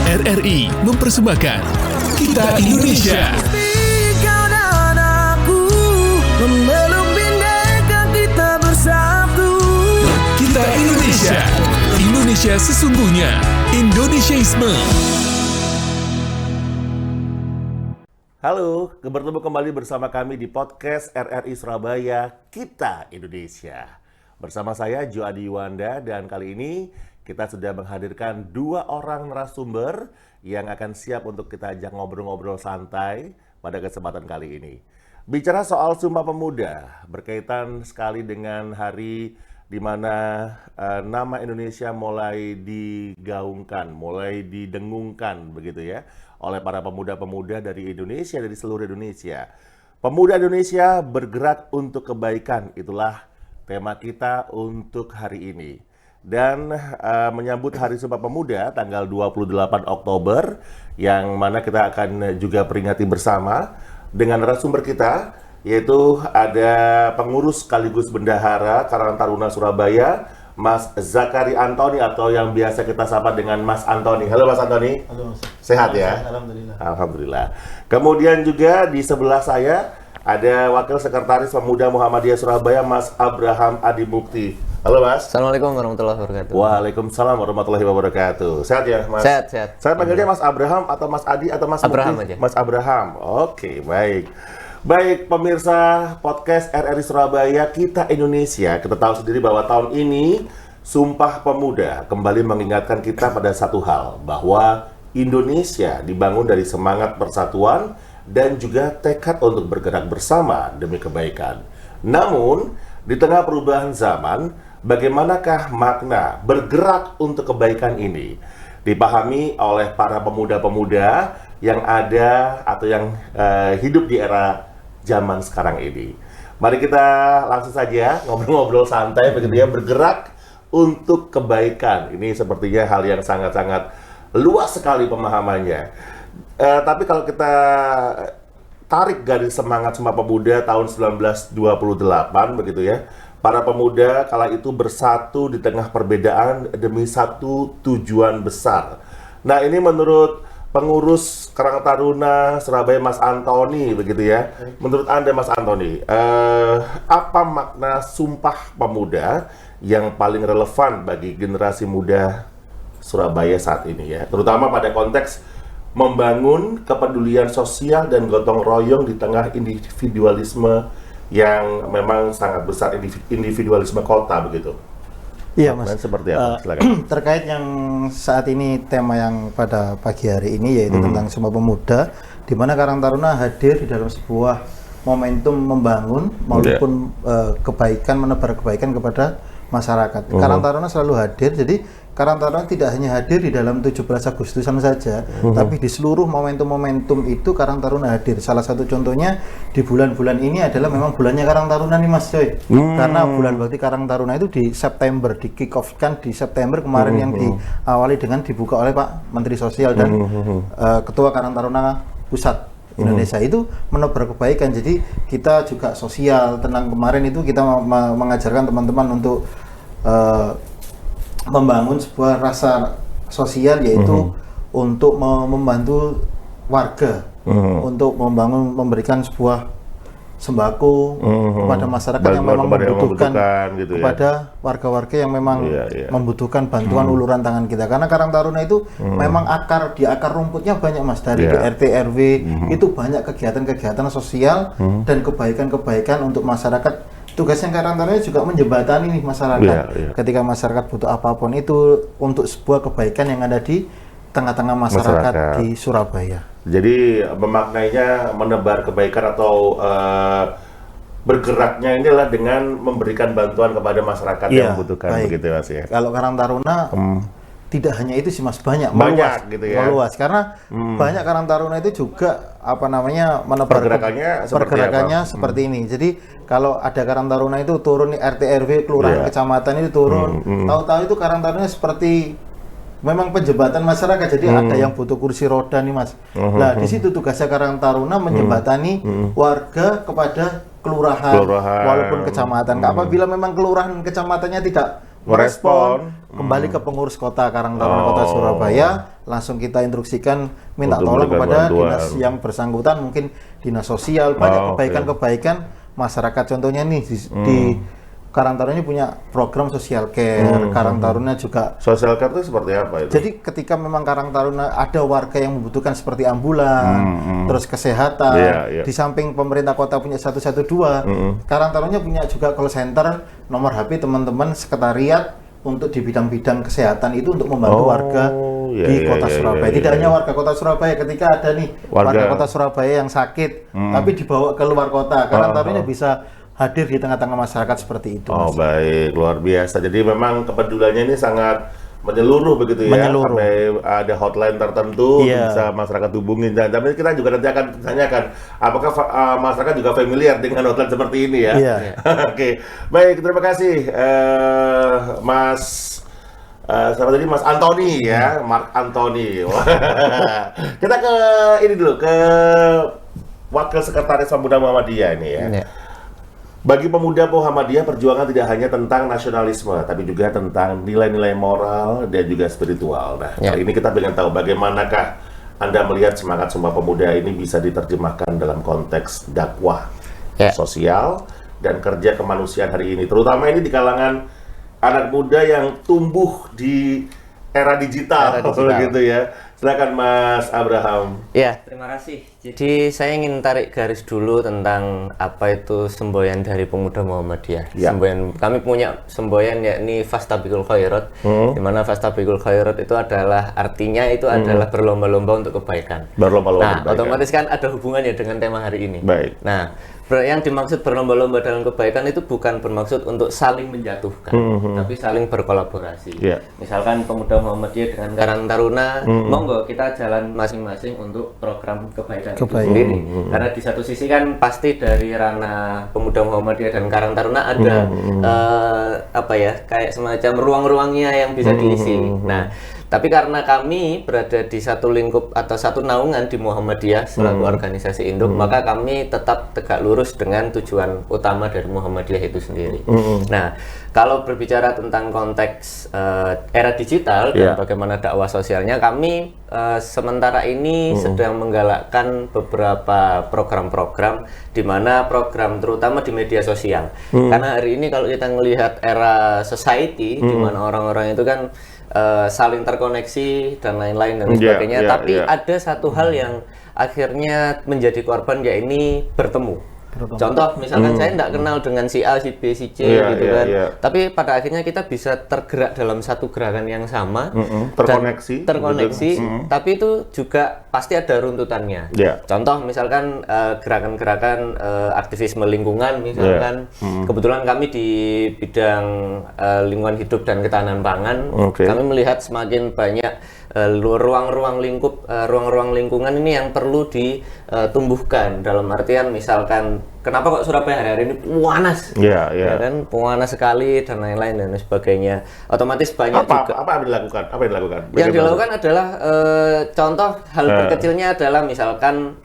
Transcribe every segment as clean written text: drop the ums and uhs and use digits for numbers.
RRI mempersembahkan Kita Indonesia. Kau dan aku memeluk bineka kita bersatu. Kita Indonesia. Indonesia sesungguhnya. Indonesiaisme. Halo, bertemu kembali bersama kami di podcast RRI Surabaya Kita Indonesia. Bersama saya Jo Adi Yuwanda dan kali ini kita sudah menghadirkan dua orang narasumber yang akan siap untuk kita ajak ngobrol-ngobrol santai pada kesempatan kali ini. Bicara soal Sumpah Pemuda berkaitan sekali dengan hari di mana nama Indonesia mulai digaungkan, mulai didengungkan begitu ya oleh para pemuda-pemuda dari Indonesia, dari seluruh Indonesia. Pemuda Indonesia bergerak untuk kebaikan, itulah tema kita untuk hari ini. Dan menyambut Hari Sumpah Pemuda tanggal 28 Oktober yang mana kita akan juga peringati bersama dengan narasumber kita, yaitu ada pengurus sekaligus bendahara Karang Taruna Surabaya, Mas Zakari Antoni atau yang biasa kita sapa dengan Mas Antoni. Halo Mas Antoni. Halo Mas. Sehat ya? Alhamdulillah. Alhamdulillah. Kemudian juga di sebelah saya ada Wakil Sekretaris Pemuda Muhammadiyah Surabaya, Mas Abraham Adi Mukti. Halo Mas. Assalamualaikum warahmatullahi wabarakatuh. Waalaikumsalam warahmatullahi wabarakatuh. Sehat ya Mas? Sehat. Saya panggilnya Mas Abraham atau Mas Adi atau Mas Abraham Mukti? aja. Mas Abraham. Oke, baik. Baik pemirsa podcast RRI Surabaya Kita Indonesia, kita tahu sendiri bahwa tahun ini Sumpah Pemuda kembali mengingatkan kita pada satu hal, bahwa Indonesia dibangun dari semangat persatuan dan juga tekad untuk bergerak bersama demi kebaikan. Namun, di tengah perubahan zaman, bagaimanakah makna bergerak untuk kebaikan ini dipahami oleh para pemuda-pemuda yang ada atau yang hidup di era zaman sekarang ini. Mari kita langsung saja ngobrol-ngobrol santai begitu ya, bergerak untuk kebaikan. Ini sepertinya hal yang sangat-sangat luas sekali pemahamannya. Tapi kalau kita tarik garis semangat Sumpah Pemuda tahun 1928 begitu ya, para pemuda kala itu bersatu di tengah perbedaan demi satu tujuan besar. Nah, ini menurut pengurus Karang Taruna Surabaya Mas Antoni begitu ya. Menurut Anda Mas Antoni, apa makna Sumpah Pemuda yang paling relevan bagi generasi muda Surabaya saat ini ya, terutama pada konteks membangun kepedulian sosial dan gotong royong di tengah individualisme yang memang sangat besar, individualisme kota begitu. Iya Mas. Dan seperti apa? Silakan. Terkait yang saat ini tema yang pada pagi hari ini yaitu tentang Sumpah Pemuda, di mana Karang Taruna hadir di dalam sebuah momentum membangun maupun kebaikan, menebar kebaikan kepada masyarakat. Karang Taruna selalu hadir, jadi Karang Taruna tidak hanya hadir di dalam 17 Agustusan saja, tapi di seluruh momentum-momentum itu Karang Taruna hadir. Salah satu contohnya di bulan-bulan ini adalah memang bulannya Karang Taruna nih Mas Coy. Karena bulan bakti Karang Taruna itu di September, di kick off kan di September kemarin yang diawali dengan dibuka oleh Pak Menteri Sosial dan Ketua Karang Taruna Pusat Indonesia itu menebar kebaikan. Jadi kita juga sosial, tenang kemarin itu kita mengajarkan teman-teman untuk membangun sebuah rasa sosial, yaitu untuk membantu warga, untuk memberikan sebuah sembako kepada masyarakat yang memang membutuhkan gitu kepada warga-warga yang memang membutuhkan bantuan uluran tangan kita. Karena Karang Taruna itu memang di akar rumputnya banyak Mas, dari RT RW itu banyak kegiatan-kegiatan sosial dan kebaikan-kebaikan untuk masyarakat. Tugasnya Karang Taruna juga menjembatani nih masyarakat. Ketika masyarakat butuh apapun itu untuk sebuah kebaikan yang ada di tengah-tengah masyarakat di Surabaya. Jadi memaknainya menebar kebaikan atau bergeraknya ini adalah dengan memberikan bantuan kepada masyarakat yang membutuhkan, begitu Mas ya. Kalau Karang Taruna tidak hanya itu sih Mas, banyak meluas, gitu ya. Meluas karena banyak Karang Taruna itu juga menebar pergerakannya seperti ini. Jadi kalau ada Karang Taruna itu turun nih RT RW kelurahan kecamatan itu turun, tahu-tahu itu Karang Taruna seperti memang penjembatan masyarakat. Jadi ada yang butuh kursi roda nih Mas. Nah di situ tugasnya Karang Taruna menjembatani warga kepada kelurahan walaupun kecamatan. Apabila memang kelurahan kecamatannya tidak merespon. Kembali ke pengurus kota Karang Taruna Kota Surabaya, langsung kita instruksikan minta Untuk tolong memberikan kepada bantuan. dinas yang bersangkutan, mungkin dinas sosial, banyak kebaikan-kebaikan masyarakat. Contohnya nih di Karang Taruna ini punya program sosial care. Karang Taruna juga Social care itu seperti apa itu? jadi ketika memang Karang Taruna ada warga yang membutuhkan seperti ambulan, terus kesehatan, Iya. di samping pemerintah kota punya 112, Karang Taruna punya juga call center, nomor HP teman-teman sekretariat untuk di bidang-bidang kesehatan itu untuk membantu warga iya, di iya, kota iya, Surabaya. iya, Tidak iya. hanya warga kota Surabaya, ketika ada nih warga kota Surabaya yang sakit, tapi dibawa ke luar kota, Karang Taruna bisa hadir di tengah-tengah masyarakat seperti itu. Oh Mas. baik, luar biasa. Jadi memang kepeduliannya ini sangat menyeluruh begitu ya, Menyeluruh. sampai ada hotline tertentu Iya. bisa masyarakat hubungin. Dan tapi kita juga nanti akan tanyakan apakah masyarakat juga familiar dengan hotline seperti ini ya. Iya. Oke, baik, terima kasih Mas. Siapa tadi Mas Antoni ya, Mark Antoni. Kita ke ini dulu, ke Wakil Sekretaris Pemuda Muhammadiyah ini ya. Ya. Bagi pemuda Muhammadiyah, perjuangan tidak hanya tentang nasionalisme, tapi juga tentang nilai-nilai moral dan juga spiritual. Nah, Ya. kali ini kita ingin tahu bagaimanakah Anda melihat semangat Sumpah Pemuda ini bisa diterjemahkan dalam konteks dakwah Ya. sosial dan kerja kemanusiaan hari ini, terutama ini di kalangan anak muda yang tumbuh di era digital, gitu ya. Silakan Mas Abraham. Ya, terima kasih. Jadi saya ingin tarik garis dulu tentang apa itu semboyan dari Pemuda Muhammadiyah. Ya. Semboyan, kami punya semboyan yakni Fastabiqul Khairat, di mana Fastabiqul Khairat itu adalah artinya itu adalah berlomba-lomba untuk kebaikan. Berlomba-lomba Nah, kebaikan. otomatis kan ada hubungannya dengan tema hari ini. Baik. Nah, yang dimaksud berlomba-lomba dalam kebaikan itu bukan bermaksud untuk saling menjatuhkan, tapi saling berkolaborasi. Iya. Misalkan Pemuda Muhammadiyah dengan Karang Taruna, monggo kita jalan masing-masing untuk program kebaikan itu sendiri. Karena di satu sisi kan pasti dari ranah Pemuda Muhammadiyah dan Karang Taruna ada apa ya, kayak semacam ruang-ruangnya yang bisa diisi. Nah, tapi karena kami berada di satu lingkup atau satu naungan di Muhammadiyah selaku organisasi induk, maka kami tetap tegak lurus dengan tujuan utama dari Muhammadiyah itu sendiri. Nah, kalau berbicara tentang konteks era digital dan bagaimana dakwah sosialnya, kami sementara ini sedang menggalakkan beberapa program-program di mana program terutama di media sosial. Karena hari ini kalau kita melihat era society di mana orang-orang itu kan saling terkoneksi dan lain-lain dan sebagainya, tapi ada satu hal yang akhirnya menjadi korban, yaitu bertemu. Contoh, misalkan saya tidak kenal dengan si A, si B, si C, gitu kan. Tapi pada akhirnya kita bisa tergerak dalam satu gerakan yang sama, terkoneksi, tapi itu juga pasti ada runtutannya. Contoh, misalkan gerakan-gerakan aktivisme lingkungan, misalkan kebetulan kami di bidang lingkungan hidup dan ketahanan pangan, kami melihat semakin banyak ruang-ruang lingkungan ini yang perlu ditumbuhkan, dalam artian misalkan kenapa kok Surabaya hari-hari ini panas, ya kan, panas sekali dan lain-lain dan sebagainya. Otomatis banyak juga. Apa yang dilakukan? Yang dilakukan adalah contoh hal terkecilnya adalah misalkan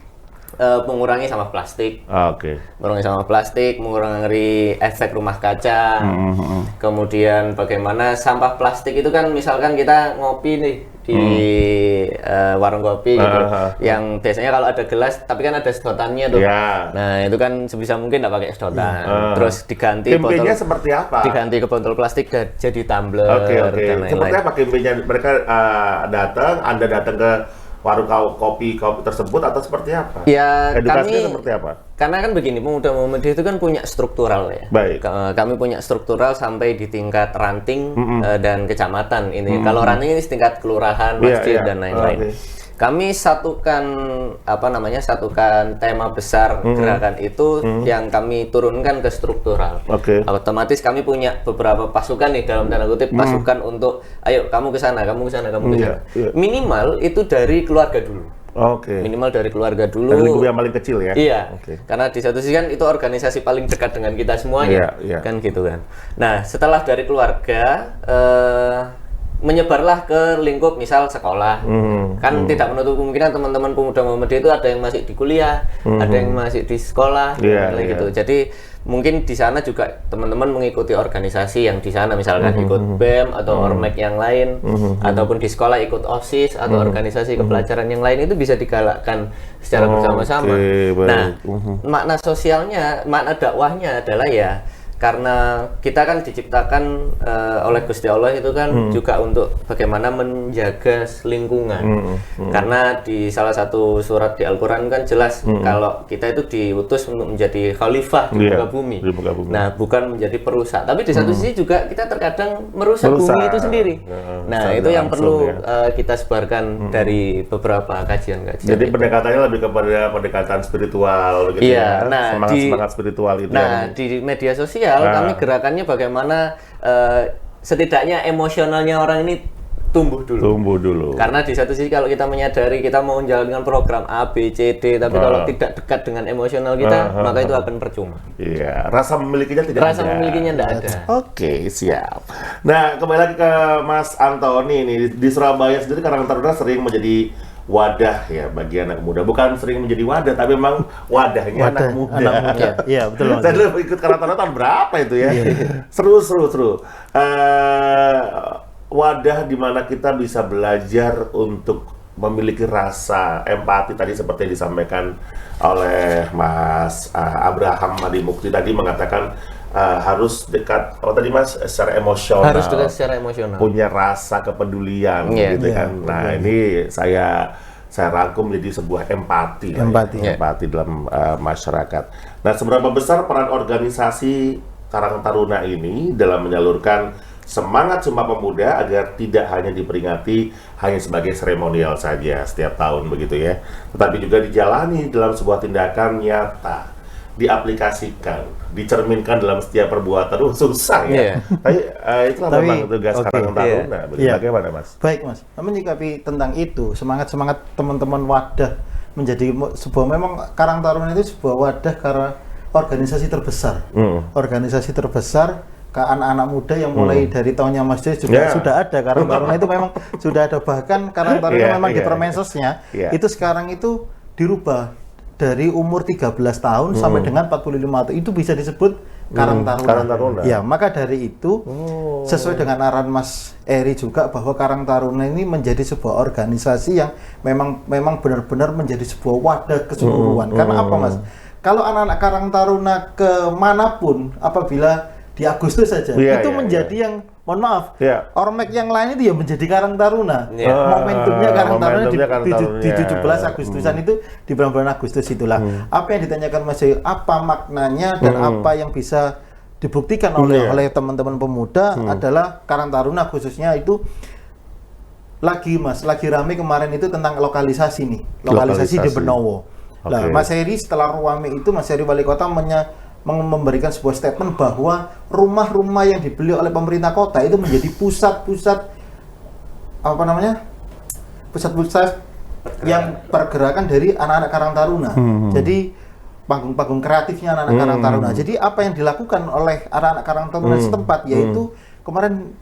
mengurangi sampah plastik, mengurangi sampah plastik, mengurangi efek rumah kaca. Kemudian bagaimana sampah plastik itu kan, misalkan kita ngopi nih di warung kopi gitu, yang biasanya kalau ada gelas tapi kan ada sedotannya tuh. Nah, itu kan sebisa mungkin tidak pakai sedotan. Terus diganti kampanye botol, seperti apa? Diganti ke botol plastik jadi tumbler dan lain-lain. Seperti apa kampanye? Mereka Anda datang ke warung kopi tersebut atau seperti apa? Ya, edukasinya seperti apa? Karena kan begini, Pemuda Muhammadiyah itu kan punya struktural ya. Baik. Kami punya struktural sampai di tingkat ranting dan kecamatan ini. Kalau ranting ini tingkat kelurahan, masjid dan lain-lain. Kami satukan satukan tema besar gerakan itu yang kami turunkan ke struktural. Otomatis kami punya beberapa pasukan nih, dalam tanda kutip pasukan untuk ayo kamu ke sana, kamu ke sana, kamu ke sana. Minimal itu dari keluarga dulu. Minimal dari keluarga dulu. Dari lingkup yang paling kecil ya. Iya. Karena di satu sisi kan itu organisasi paling dekat dengan kita semuanya. Kan gitu kan. Nah, setelah dari keluarga menyebarlah ke lingkup misal sekolah. Kan tidak menutup kemungkinan teman-teman pemuda Muhammadiyah itu ada yang masih di kuliah, ada yang masih di sekolah, gitu. Jadi mungkin di sana juga teman-teman mengikuti organisasi yang di sana, misalkan ikut BEM atau ormek yang lain, ataupun di sekolah ikut OSIS atau organisasi kepelajaran yang lain, itu bisa digalakkan secara bersama-sama. Nah, makna sosialnya, makna dakwahnya adalah ya karena kita kan diciptakan oleh Gusti Allah itu kan juga untuk bagaimana menjaga lingkungan. Karena di salah satu surat di Al-Quran kan jelas kalau kita itu diutus untuk menjadi khalifah di muka bumi. Nah, bukan menjadi perusak. Tapi di satu sisi juga kita terkadang merusak bumi itu sendiri. Nah, itu yang perlu kita sebarkan dari beberapa kajian-kajian. Jadi pendekatannya lebih kepada pendekatan spiritual gitu ya. Nah, semangat spiritual itu. Nah, di media sosial kami gerakannya bagaimana setidaknya emosionalnya orang ini tumbuh dulu. Karena di satu sisi kalau kita menyadari kita mau menjalankan program A, B, C, D, tapi kalau tidak dekat dengan emosional kita, maka itu akan percuma. Iya, rasa memilikinya tidak ada. Rasa memilikinya tidak ada. Oke, siap. Nah, kembali lagi ke Mas Antoni nih. Di Surabaya sendiri Karang Taruna sering menjadi wadah ya bagi anak muda. Bukan sering menjadi wadah, tapi memang wadahnya anak muda. Iya, betul. Saya dulu ikut Karang Taruna tahun berapa itu ya? Seru. Wadah di mana kita bisa belajar untuk memiliki rasa empati tadi seperti disampaikan oleh Mas Abraham Adi Mukti tadi mengatakan harus dekat, tadi Mas, secara emosional. Harus dekat secara emosional. Punya rasa kepedulian gitu kan. Nah, ini saya rangkum menjadi sebuah empati dalam masyarakat. Nah, seberapa besar peran organisasi Karang Taruna ini dalam menyalurkan semangat Sumpah Pemuda agar tidak hanya diperingati hanya sebagai seremonial saja setiap tahun begitu ya, tetapi juga dijalani dalam sebuah tindakan nyata, diaplikasikan, dicerminkan dalam setiap perbuatan. Susah ya. Itulah memang tugas Karang Taruna. Bagaimana Mas? Baik Mas, menyikapi tentang itu, semangat teman-teman wadah menjadi sebuah, memang Karang Taruna itu sebuah wadah karena organisasi terbesar. Organisasi terbesar ke anak-anak muda yang mulai dari tahunnya Mas Des juga sudah ada Karang Taruna itu memang sudah ada, bahkan Karang Taruna memang di Permensesnya itu sekarang itu dirubah dari umur 13 tahun sampai dengan 45 tahun itu bisa disebut Karang Taruna. Ya, maka dari itu sesuai dengan arahan Mas Eri juga bahwa Karang Taruna ini menjadi sebuah organisasi yang memang benar-benar menjadi sebuah wadah keseluruhan. Karena apa Mas? Kalau anak-anak Karang Taruna kemanapun apabila di Agustus saja itu menjadi yang, mohon maaf, ormek yang lain itu ya menjadi Karang Taruna. Momentumnya Karang Taruna di 17 Agustusan itu, di bulan-bulan Agustus itulah. Apa yang ditanyakan Mas Eri, apa maknanya dan apa yang bisa dibuktikan oleh teman-teman pemuda adalah Karang Taruna khususnya itu lagi rame kemarin itu tentang lokalisasi di Benowo. Nah, Mas Eri setelah ruame itu, Mas Eri Wali Kota memberikan sebuah statement bahwa rumah-rumah yang dibeli oleh pemerintah kota itu menjadi pusat-pusat yang pergerakan dari anak-anak Karang Taruna. Jadi panggung-panggung kreatifnya anak-anak Karang Taruna. Jadi apa yang dilakukan oleh anak-anak Karang Taruna setempat yaitu kemarin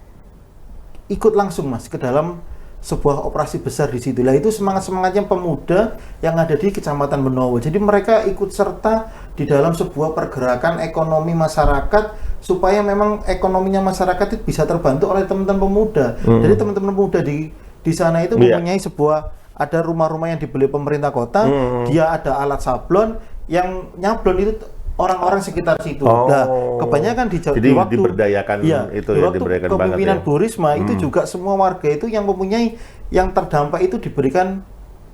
ikut langsung Mas ke dalam sebuah operasi besar di situ. Lah itu semangat-semangatnya pemuda yang ada di Kecamatan Benowo. Jadi mereka ikut serta di dalam sebuah pergerakan ekonomi masyarakat supaya memang ekonominya masyarakat itu bisa terbantu oleh teman-teman pemuda. Jadi teman-teman pemuda di sana itu mempunyai sebuah, ada rumah-rumah yang dibeli pemerintah kota, dia ada alat sablon yang nyablon itu orang-orang sekitar situ. Nah, kebanyakan di waktu diberdayakan itu di waktu diberdayakan kepemimpinan banget, Bu Risma itu juga semua warga itu yang mempunyai, yang terdampak itu diberikan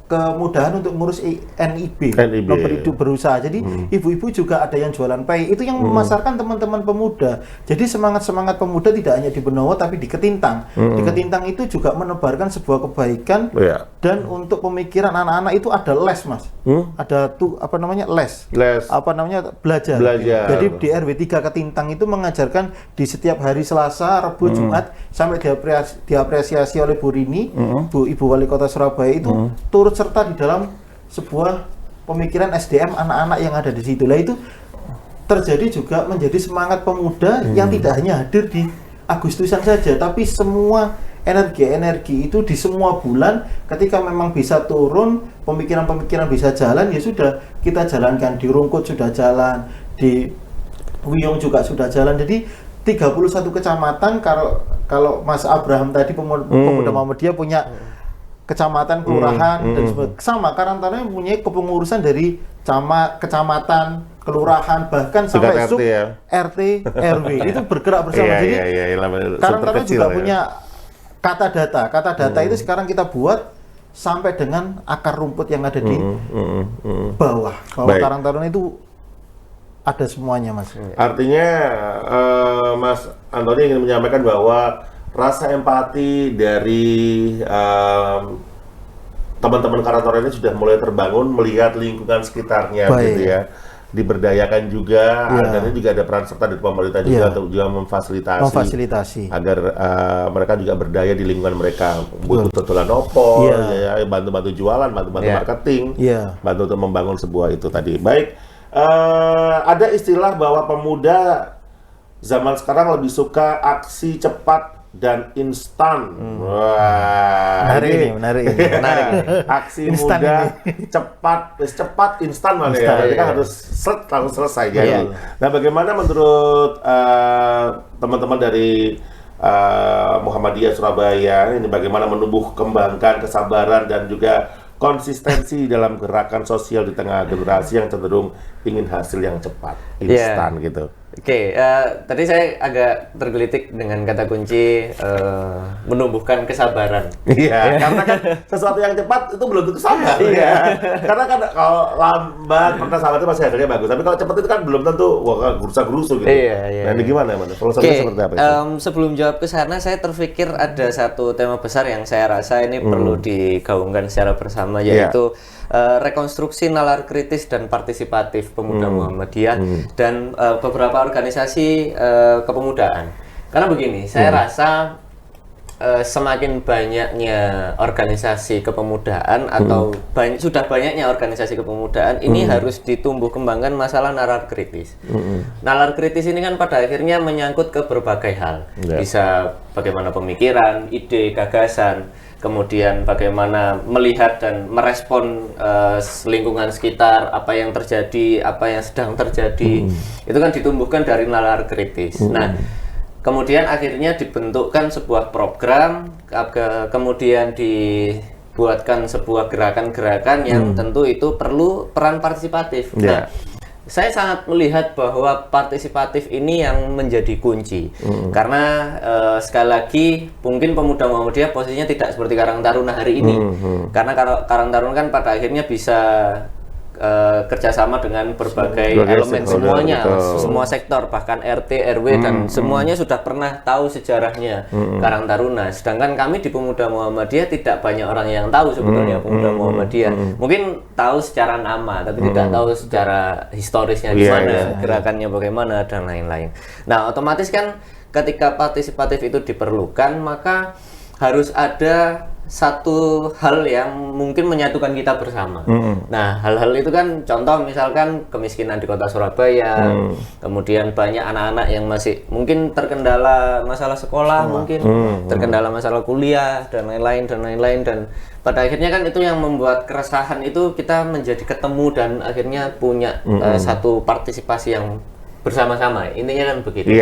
kemudahan untuk ngurus NIB, nomor hidup berusaha. Jadi ibu-ibu juga ada yang jualan pay, itu yang memasarkan teman-teman pemuda. Jadi semangat pemuda tidak hanya di Benowo tapi di Ketintang. Di Ketintang itu juga menebarkan sebuah kebaikan dan untuk pemikiran anak-anak itu ada les Mas. Ada les. Belajar. Jadi di RW 3 Ketintang itu mengajarkan di setiap hari Selasa, Rabu, Jumat sampai diapresiasi oleh Bu Rini, Bu Ibu Wali Kota Surabaya itu turut serta di dalam sebuah pemikiran SDM anak-anak yang ada di situ. Lah itu terjadi juga menjadi semangat pemuda yang tidak hanya hadir di Agustusan saja, tapi semua energi itu di semua bulan ketika memang bisa turun, pemikiran-pemikiran bisa jalan, ya sudah kita jalankan. Di Rungkut sudah jalan, di Wiyung juga sudah jalan. Jadi 31 kecamatan, kalau Mas Abraham tadi pemuda Muhammadiyah punya kecamatan, kelurahan, dan sebagainya. Sama, Karang Taruna punya kepengurusan dari kecamatan, kelurahan, bahkan sampai sub RT, RW itu bergerak bersama. Jadi Karang Taruna juga punya kata data. Kata data itu sekarang kita buat sampai dengan akar rumput yang ada di bawah. Bahwa Karang Taruna itu ada semuanya, Mas. Artinya Mas Antoni ingin menyampaikan bahwa rasa empati dari teman-teman Karang Taruna ini sudah mulai terbangun, melihat lingkungan sekitarnya gitu ya, diberdayakan juga, dan ini juga ada peran serta dari pemerintah juga untuk juga memfasilitasi agar mereka juga berdaya di lingkungan mereka, butuh tutulan opor, ya, bantu-bantu jualan, bantu-bantu marketing, bantu untuk membangun sebuah itu tadi. Baik, ada istilah bahwa pemuda zaman sekarang lebih suka aksi cepat dan instan. Wah, menarik. Aksi muda cepat instan mana ya? Jadi kan harus langsung selesai jadi. Nah, bagaimana menurut teman-teman dari Muhammadiyah Surabaya ini, bagaimana menumbuh kembangkan kesabaran dan juga konsistensi dalam gerakan sosial di tengah generasi yang cenderung ingin hasil yang cepat, instan gitu? Oke, tadi saya agak tergelitik dengan kata kunci menumbuhkan kesabaran. Iya, karena kan sesuatu yang cepat itu belum tentu sabar. Iya. Karena kan kalau lambat, pernah sabar itu masih hasilnya bagus. Tapi kalau cepat itu kan belum tentu, wah, gerusa-gerusu gitu. Iya. Nah, ini gimana, Mas? Filosofinya seperti apa itu? Sebelum jawab ke sana, saya terpikir ada satu tema besar yang saya rasa ini perlu digaungkan secara bersama, yaitu rekonstruksi nalar kritis dan partisipatif pemuda Muhammadiyah dan beberapa organisasi kepemudaan. Karena begini, saya rasa semakin banyaknya organisasi kepemudaan atau sudah banyaknya organisasi kepemudaan ini harus ditumbuh kembangkan masalah nalar kritis. Nalar kritis ini kan pada akhirnya menyangkut ke berbagai hal. Bisa bagaimana pemikiran, ide, gagasan, kemudian bagaimana melihat dan merespon lingkungan sekitar, apa yang terjadi, apa yang sedang terjadi, itu kan ditumbuhkan dari nalar kritis. Nah, kemudian akhirnya dibentukkan sebuah program, kemudian dibuatkan sebuah gerakan-gerakan yang tentu itu perlu peran partisipatif. Nah, saya sangat melihat bahwa partisipatif ini yang menjadi kunci. Karena sekali lagi mungkin pemuda Muhammadiyah posisinya tidak seperti Karang Taruna hari ini. Karena Karang Taruna kan pada akhirnya bisa kerjasama dengan berbagai elemen semuanya, semua sektor, bahkan RT, RW dan semuanya sudah pernah tahu sejarahnya Karang Taruna. Sedangkan kami di Pemuda Muhammadiyah tidak banyak orang yang tahu sebetulnya Pemuda Muhammadiyah. Mungkin tahu secara nama, tapi tidak tahu secara historisnya gimana, gerakannya bagaimana dan lain-lain. Nah, otomatis kan ketika partisipatif itu diperlukan, maka harus ada satu hal yang mungkin menyatukan kita bersama. Nah, hal-hal itu kan contoh misalkan kemiskinan di kota Surabaya, kemudian banyak anak-anak yang masih mungkin terkendala masalah sekolah, mungkin terkendala masalah kuliah dan lain-lain dan pada akhirnya kan itu yang membuat keresahan itu kita menjadi ketemu dan akhirnya punya satu partisipasi yang bersama-sama. Intinya kan begitu.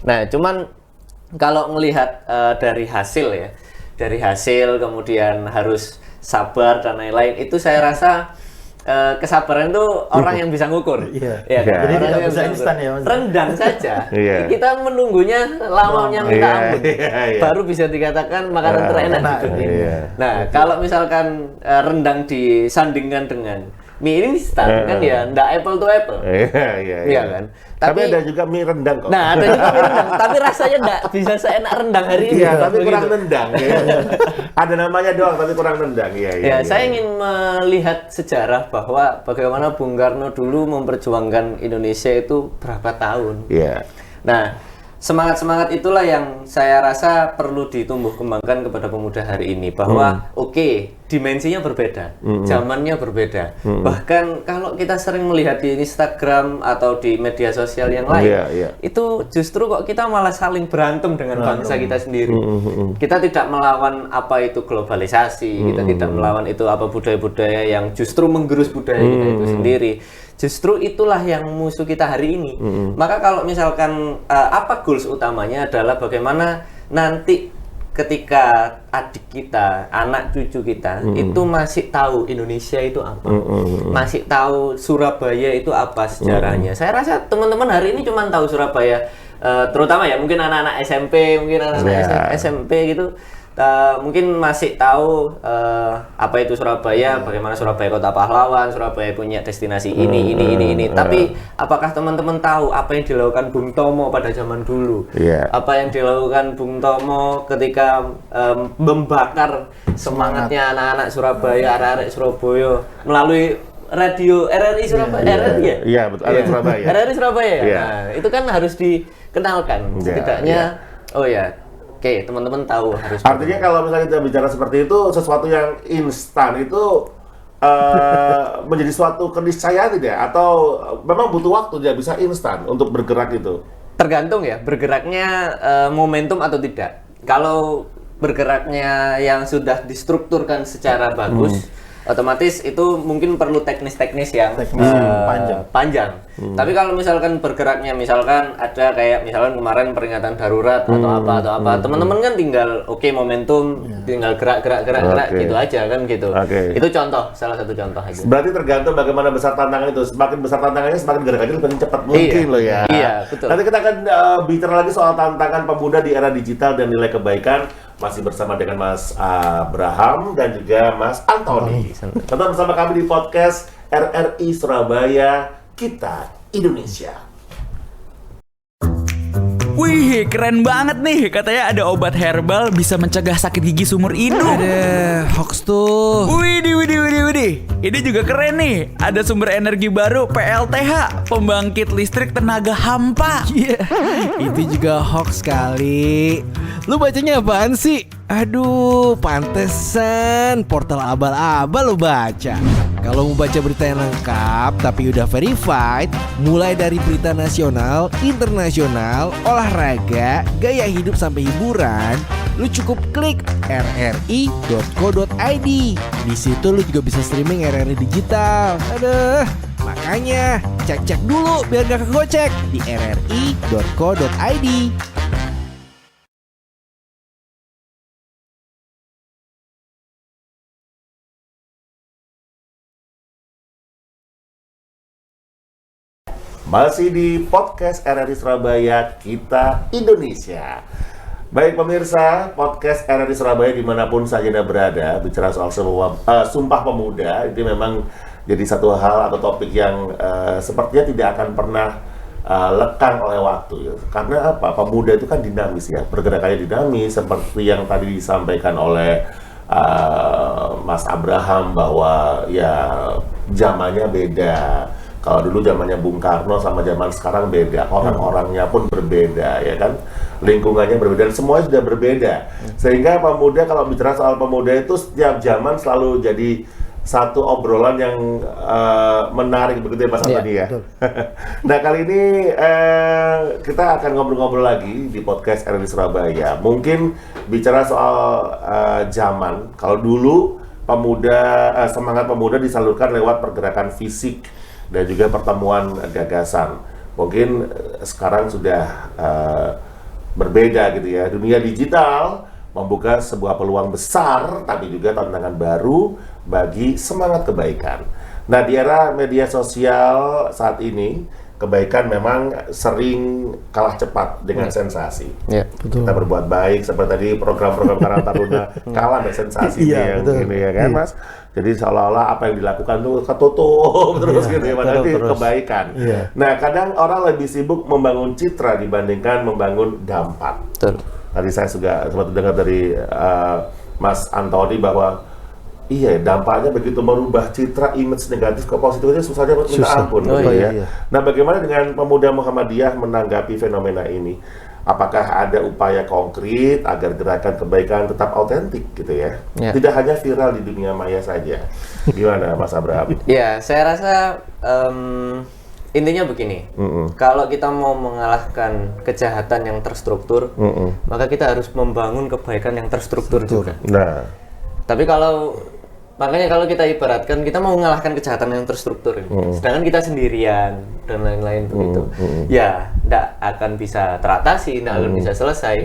Nah, cuman kalau melihat dari hasil ya, dari hasil kemudian harus sabar dan lain-lain, itu saya rasa kesabaran itu orang yang bisa ngukur. Ya kan? Jadi tidak bisa instan ya, Mas. Rendang saja kita menunggunya lamanya minta ampun, baru bisa dikatakan makanan terenak di dunia. Nah, kalau misalkan rendang disandingkan dengan mie instan kan ya ndak apple to apple. Iya kan? Tapi ada juga mie rendang kok. Nah, ada juga mie rendang, tapi rasanya ndak bisa seenak rendang hari ini. Iya, tapi kurang nendang ya. Ada namanya doang tapi kurang nendang. Saya ingin melihat sejarah bahwa bagaimana Bung Karno dulu memperjuangkan Indonesia itu berapa tahun. Nah, semangat-semangat itulah yang saya rasa perlu ditumbuh kembangkan kepada pemuda hari ini, bahwa oke, dimensinya berbeda, zamannya berbeda. Bahkan kalau kita sering melihat di Instagram atau di media sosial yang lain, itu justru kok kita malah saling berantem dengan bangsa kita sendiri. Kita tidak melawan apa itu globalisasi, kita tidak melawan itu apa budaya-budaya yang justru menggerus budaya kita itu sendiri. Justru itulah yang musuh kita hari ini. Maka kalau misalkan apa goals utamanya adalah bagaimana nanti ketika adik kita, anak cucu kita itu masih tahu Indonesia itu apa, masih tahu Surabaya itu apa sejarahnya. Saya rasa teman-teman hari ini cuma tahu Surabaya, terutama ya mungkin anak-anak SMP, mungkin anak-anak SMP gitu, mungkin masih tahu apa itu Surabaya, bagaimana Surabaya kota pahlawan, Surabaya punya destinasi ini. Tapi apakah teman-teman tahu apa yang dilakukan Bung Tomo pada zaman dulu? Apa yang dilakukan Bung Tomo ketika membakar semangatnya anak-anak Surabaya, anak-anak Surabaya melalui radio RRI Surabaya? Iya, betul. RRI Surabaya. RRI Surabaya. Nah, itu kan harus dikenalkan setidaknya. Oh ya. Oke, teman-teman tahu harus. Artinya kalau misalnya kita bicara seperti itu, sesuatu yang instan itu menjadi suatu keniscayaan tidak? Atau memang butuh waktu, tidak bisa instan untuk bergerak itu? Tergantung ya, bergeraknya momentum atau tidak. Kalau bergeraknya yang sudah distrukturkan secara bagus, otomatis itu mungkin perlu teknis-teknis yang panjang. Tapi kalau misalkan bergeraknya, misalkan ada kayak misalkan kemarin peringatan darurat atau apa, teman-teman kan tinggal momentum, tinggal gerak gitu aja kan gitu. Itu contoh, salah satu contoh aja. Berarti tergantung bagaimana besar tantangan itu. Semakin besar tantangannya, semakin gerakannya lebih cepat mungkin loh ya. Iya, betul. Nanti kita akan bicara lagi soal tantangan pemuda di era digital dan nilai kebaikan. Masih bersama dengan Mas Abraham dan juga Mas Antoni. Tetap bersama kami di podcast RRI Surabaya, Kita Indonesia. Wih, keren banget nih. Katanya ada obat herbal bisa mencegah sakit gigi seumur hidup. Ada hoax tuh. Widih. Ini juga keren nih. Ada sumber energi baru PLTH, pembangkit listrik tenaga hampa. Itu juga hoax kali. Lu bacanya apaan sih? Aduh, pantesan portal abal-abal lu baca. Kalau mau baca berita yang lengkap tapi udah verified, mulai dari berita nasional, internasional, olahraga, gaya hidup sampai hiburan, lu cukup klik rri.co.id. Di situ lu juga bisa streaming RRI digital. Aduh, makanya cek dulu biar gak kegocek di rri.co.id. Masih di podcast RRI Surabaya, Kita Indonesia. Baik pemirsa, podcast RRI Surabaya dimanapun saja Anda berada, bicara soal Sumpah Pemuda, itu memang jadi satu hal atau topik yang sepertinya tidak akan pernah lekang oleh waktu ya. Karena apa? Pemuda itu kan dinamis ya, pergerakannya dinamis, seperti yang tadi disampaikan oleh Mas Abraham bahwa ya zamannya beda. Kalau dulu zamannya Bung Karno sama zaman sekarang beda, orang-orangnya pun berbeda ya kan, lingkungannya berbeda, dan semuanya sudah berbeda. Sehingga pemuda, kalau bicara soal pemuda itu setiap zaman selalu jadi satu obrolan yang menarik begitu ya Mas Antoni ya. Nah kali ini kita akan ngobrol-ngobrol lagi di podcast RRI Surabaya. Mungkin bicara soal zaman. Kalau dulu pemuda, semangat pemuda disalurkan lewat pergerakan fisik dan juga pertemuan gagasan. Mungkin sekarang sudah berbeda gitu ya. Dunia digital membuka sebuah peluang besar, tapi juga tantangan baru bagi semangat kebaikan. Nah, di era media sosial saat ini, kebaikan memang sering kalah cepat dengan sensasi. Betul. Kita berbuat baik seperti tadi program-program Karang Taruna kalah dengan sensasi yang ini ya kan Mas. Jadi seolah-olah apa yang dilakukan itu ketutup terus gitu ya, padahal itu kebaikan. Nah, kadang orang lebih sibuk membangun citra dibandingkan membangun dampak. Betul. Tadi saya juga sempat dengar dari Mas Antoni bahwa iya, dampaknya begitu merubah citra image negatif ke positif itu susahnya minta ampun. Nah, bagaimana dengan pemuda Muhammadiyah menanggapi fenomena ini? apakah ada upaya konkret agar gerakan kebaikan tetap autentik gitu ya? Ya. Tidak hanya viral di dunia maya saja. Gimana Mas Abraham? Ya, saya rasa intinya begini. Kalau kita mau mengalahkan kejahatan yang terstruktur, maka kita harus membangun kebaikan yang terstruktur juga. Nah, Tapi makanya kalau kita ibaratkan kita mau mengalahkan kejahatan yang terstruktur ini, sedangkan kita sendirian dan lain-lain begitu, ya tidak akan bisa teratasi, tidak akan bisa selesai.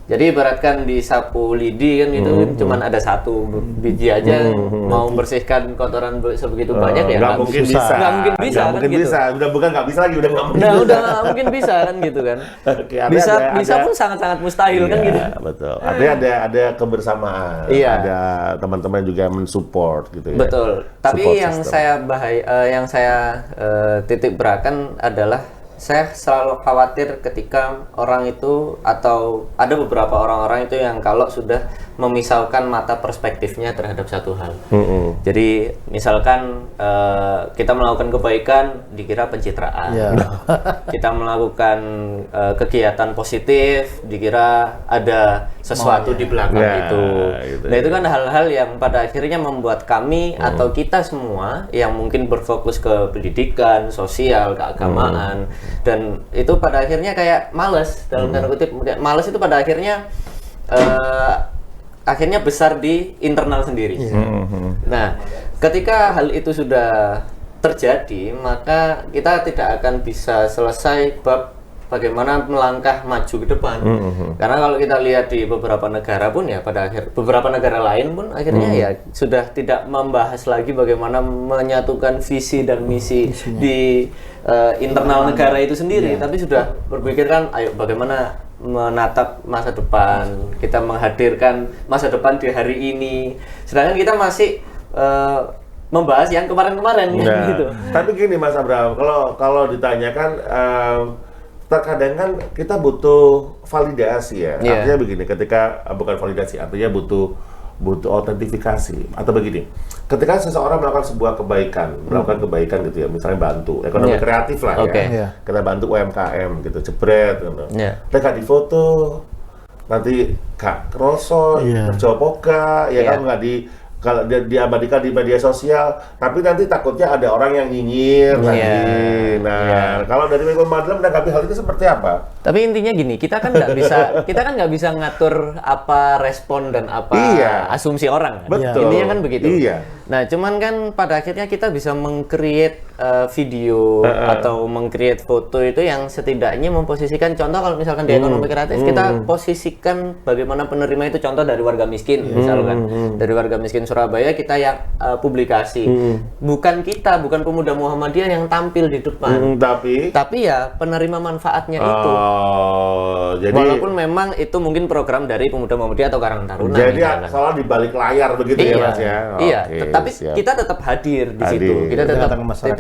Jadi ibaratkan di sapu lidi kan itu cuman ada satu biji aja, mau membersihkan kotoran sebegitu banyak ya nggak mungkin bisa. Nggak mungkin bisa Nggak kan mungkin gitu. bisa. Udah bukan nggak bisa lagi, udah nggak mungkin. Udah nggak mungkin bisa kan gitu kan. Oke, artinya Bisa pun sangat-sangat mustahil kan Iya, gitu. betul. Artinya ada kebersamaan, Iya. ada teman-teman juga mensupport gitu ya. Betul. Tapi Support yang system. saya titik beratkan adalah saya selalu khawatir ketika orang itu atau ada beberapa orang-orang itu yang kalau sudah memisahkan mata perspektifnya terhadap satu hal. Jadi misalkan kita melakukan kebaikan dikira pencitraan. Kita melakukan kegiatan positif dikira ada sesuatu di belakang Nah, itu. gitu Nah, itu kan hal-hal yang pada akhirnya membuat kami atau kita semua yang mungkin berfokus ke pendidikan, sosial, keagamaan, dan itu pada akhirnya kayak males dalam tanda kutip. Males itu pada akhirnya akhirnya besar di internal sendiri. Nah, ketika hal itu sudah terjadi, maka kita tidak akan bisa selesai bab bagaimana melangkah maju ke depan. Karena kalau kita lihat di beberapa negara pun ya beberapa negara lain pun akhirnya ya sudah tidak membahas lagi bagaimana menyatukan visi dan misi di internal negara itu sendiri, tapi sudah berpikirkan ayo bagaimana menatap masa depan, kita menghadirkan masa depan di hari ini. Sedangkan kita masih membahas yang kemarin-kemarin gitu. Tapi gini Mas Abraham, kalau ditanyakan terkadang kan kita butuh validasi ya. Artinya begini, ketika bukan validasi, artinya butuh autentifikasi atau begini. Ketika seseorang melakukan sebuah melakukan kebaikan gitu ya, misalnya bantu ekonomi kreatif lah ya. Kita bantu UMKM gitu, jebret gitu. Mereka di foto, nanti Kak Kroso, Jopoka, ya kan nggak kalau diabadikan di media sosial, tapi nanti takutnya ada orang yang nyinyir lagi. Nah, kalau dari Miko Madlam menanggapi hal itu seperti apa? Tapi intinya gini, kita kan nggak bisa ngatur apa respon dan apa asumsi orang. Kan? Betul. Intinya kan begitu. Iya. Nah, cuman kan pada akhirnya kita bisa meng-create video atau meng-create foto itu yang setidaknya memposisikan, contoh kalau misalkan di ekonomi kreatif kita posisikan bagaimana penerima itu, contoh dari warga miskin misalkan, dari warga miskin Surabaya kita yang publikasi, bukan pemuda Muhammadiyah yang tampil di depan, tapi ya penerima manfaatnya itu. Jadi Walaupun memang itu mungkin program dari pemuda Muhammadiyah atau Karang Taruna. Jadi soal di balik layar begitu ya Mas ya. Iya, Oke, tapi siap. kita tetap hadir di situ. Kita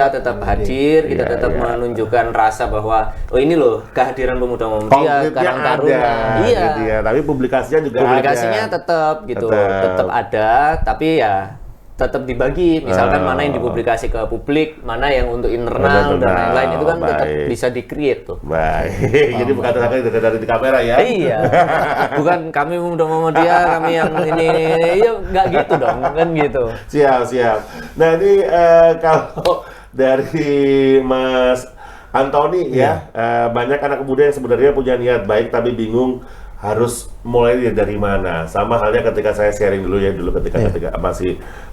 tetap hadir, kita tetap menunjukkan rasa bahwa oh ini loh kehadiran pemuda Muhammadiyah, Konkretnya Karang Taruna. ada, Iya. gitu ya. Tapi publikasinya juga Publikasinya ada. tetap gitu, Tetap. tetap ada, tapi ya tetap dibagi, misalkan mana yang dipublikasi ke publik, mana yang untuk internal dan lain-lain, itu kan tetap Baik. bisa di-create tuh. Baik, jadi bukan dari di kamera ya. Iya, bukan kami pemuda Muhammadiyah, kami yang ini, ya nggak gitu dong, kan gitu. Siap. Nah ini kalau dari Mas Antoni ya, banyak anak muda yang sebenarnya punya niat baik tapi bingung harus mulai dari mana. Sama halnya ketika saya sharing dulu ketika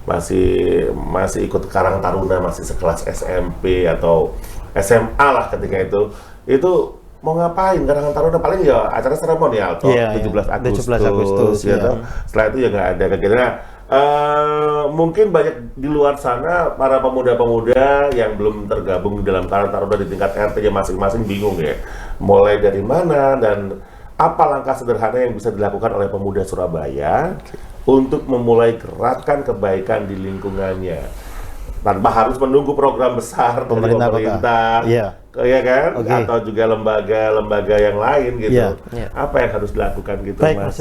masih ikut Karang Taruna, masih sekelas SMP atau SMA lah ketika itu mau ngapain Karang Taruna, paling ya acara seremonial toh 17 Agustus gitu. Setelah itu ya nggak ada kegiatan. Mungkin banyak di luar sana para pemuda-pemuda yang belum tergabung di dalam Karang Taruna di tingkat RT-nya masing-masing bingung ya, mulai dari mana dan apa langkah sederhana yang bisa dilakukan oleh pemuda Surabaya untuk memulai gerakan kebaikan di lingkungannya tanpa harus menunggu program besar dari pemerintah, ya kan, atau juga lembaga-lembaga yang lain gitu. Apa yang harus dilakukan gitu, Baik, Mas?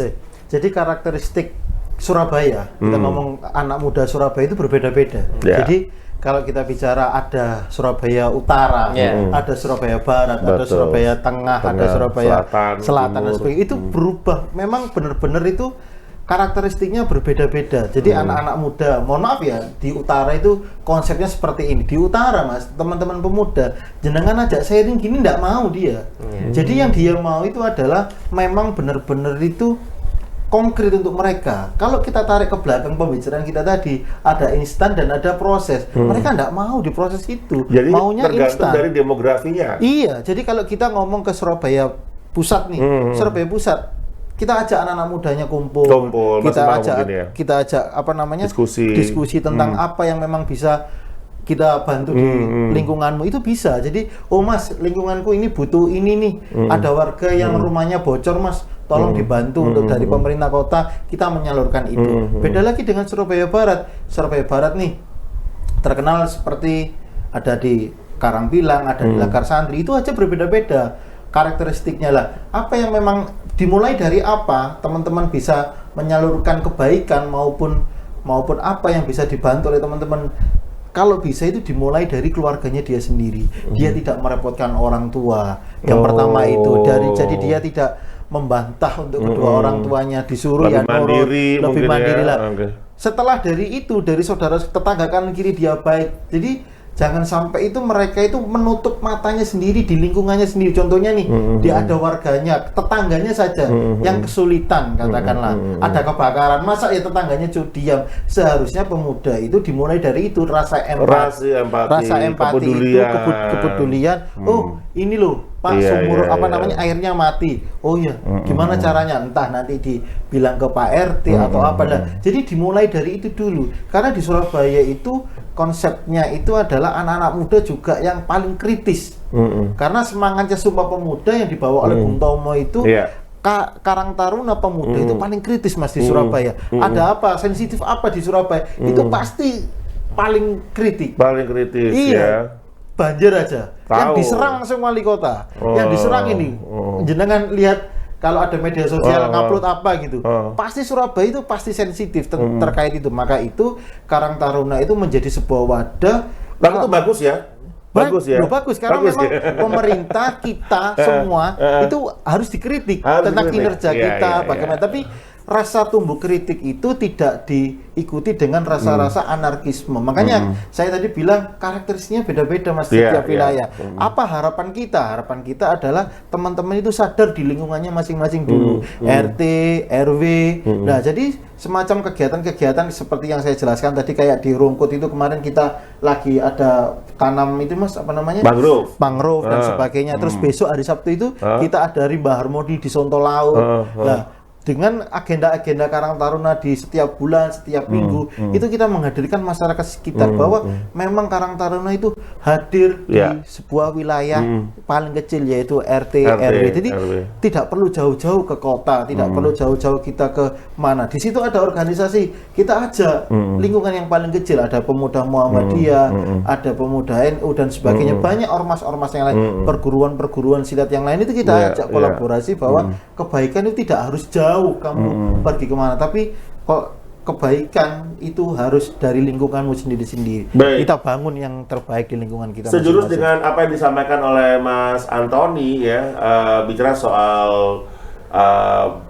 Jadi karakteristik Surabaya, kita ngomong anak muda Surabaya itu berbeda-beda. Ya. Jadi kalau kita bicara ada Surabaya Utara, ada Surabaya Barat, ada Betul. Surabaya Tengah, ada Surabaya Selatan dan Timur. sebagainya. Itu berubah. Memang benar-benar itu karakteristiknya berbeda-beda. Jadi anak-anak muda, mohon maaf ya, di utara itu konsepnya seperti ini. Di utara, Mas, teman-teman pemuda, jenengan ajak sharing gini nggak mau dia. Jadi yang dia mau itu adalah memang benar-benar itu konkret untuk mereka. Kalau kita tarik ke belakang pembicaraan kita tadi, ada instan dan ada proses. Mereka nggak mau di proses itu. Jadi maunya tergantung instan. dari demografinya. Iya, jadi kalau kita ngomong ke Surabaya Pusat nih, Surabaya Pusat, kita ajak anak-anak mudanya kumpul, kita maksimal ajak, mungkin ya. kita ajak apa namanya Diskusi. tentang apa yang memang bisa kita bantu di lingkunganmu itu bisa. Jadi, oh Mas, lingkunganku ini butuh ini nih, ada warga yang rumahnya bocor Mas, tolong dibantu untuk dari pemerintah kota, kita menyalurkan itu. Beda lagi dengan Surabaya Barat. Surabaya Barat nih terkenal seperti ada di Karangpilang, ada di Lakar Santri, itu aja berbeda-beda karakteristiknya lah. Apa yang memang dimulai dari apa teman-teman bisa menyalurkan kebaikan maupun apa yang bisa dibantu oleh teman-teman. Kalau bisa itu dimulai dari keluarganya dia sendiri. Dia tidak merepotkan orang tua. Yang pertama itu jadi dia tidak membantah untuk kedua orang tuanya, disuruh Lebih ya nurut, mandiri lebih mungkin mandiri ya. lah. Oke. Setelah dari itu, dari saudara tetangga kanan kiri dia baik. Jadi jangan sampai itu mereka itu menutup matanya sendiri di lingkungannya sendiri. Contohnya nih, dia ada warganya, tetangganya saja yang kesulitan katakanlah, ada kebakaran, masa ya tetangganya diam. Seharusnya pemuda itu dimulai dari itu, rasa empati kepedulian. itu kepedulian. Oh, ini loh Pak, sumur apa namanya airnya mati. Oh ya, gimana caranya? Entah nanti dibilang ke Pak RT atau apa lah. Jadi dimulai dari itu dulu. Karena di Surabaya itu konsepnya itu adalah anak-anak muda juga yang paling kritis. Karena semangatnya Sumpah Pemuda yang dibawa oleh Bung Tomo itu Karang Taruna Pemuda itu paling kritis Mas di Surabaya. Ada apa? Sensitif apa di Surabaya? Itu pasti paling kritik. Paling kritis Iya. ya. Banjir aja. Yang diserang langsung wali kota. Yang diserang ini. Jenengan lihat kalau ada media sosial ngupload apa gitu. Pasti Surabaya itu pasti sensitif terkait itu. Maka itu Karang Taruna itu menjadi sebuah wadah. Tapi itu bagus ya. Bagus ya. Bagus karena Bagus memang ya. pemerintah kita semua itu harus dikritik tentang kinerja kita bagaimana. Tapi rasa tumbuh kritik itu tidak diikuti dengan rasa-rasa anarkisme. Makanya saya tadi bilang karakteristiknya beda-beda Mas di tiap wilayah. Apa harapan kita? Harapan kita adalah teman-teman itu sadar di lingkungannya masing-masing dulu. RT, RW. Nah, jadi semacam kegiatan-kegiatan seperti yang saya jelaskan tadi kayak di Rungkut itu kemarin kita lagi ada tanam itu Mas apa namanya? Mangrove dan sebagainya. Terus besok hari Sabtu itu kita ada rimba harmoni di Sontolaut. Nah, dengan agenda-agenda Karang Taruna di setiap bulan, setiap minggu, itu kita menghadirkan masyarakat sekitar bahwa memang Karang Taruna itu hadir di sebuah wilayah paling kecil yaitu RT, RW. Jadi tidak perlu jauh-jauh ke kota, tidak perlu jauh-jauh kita ke mana. Di situ ada organisasi, kita ajak lingkungan yang paling kecil, ada pemuda Muhammadiyah, ada pemuda NU dan sebagainya. Banyak ormas-ormas yang lain, perguruan-perguruan silat yang lain itu kita ajak kolaborasi bahwa kebaikan itu tidak harus jauh kamu pergi kemana, tapi kok kebaikan itu harus dari lingkunganmu sendiri-sendiri. Kita bangun yang terbaik di lingkungan kita. Sejurus masing-masing. dengan apa yang disampaikan oleh Mas Antoni ya, bicara soal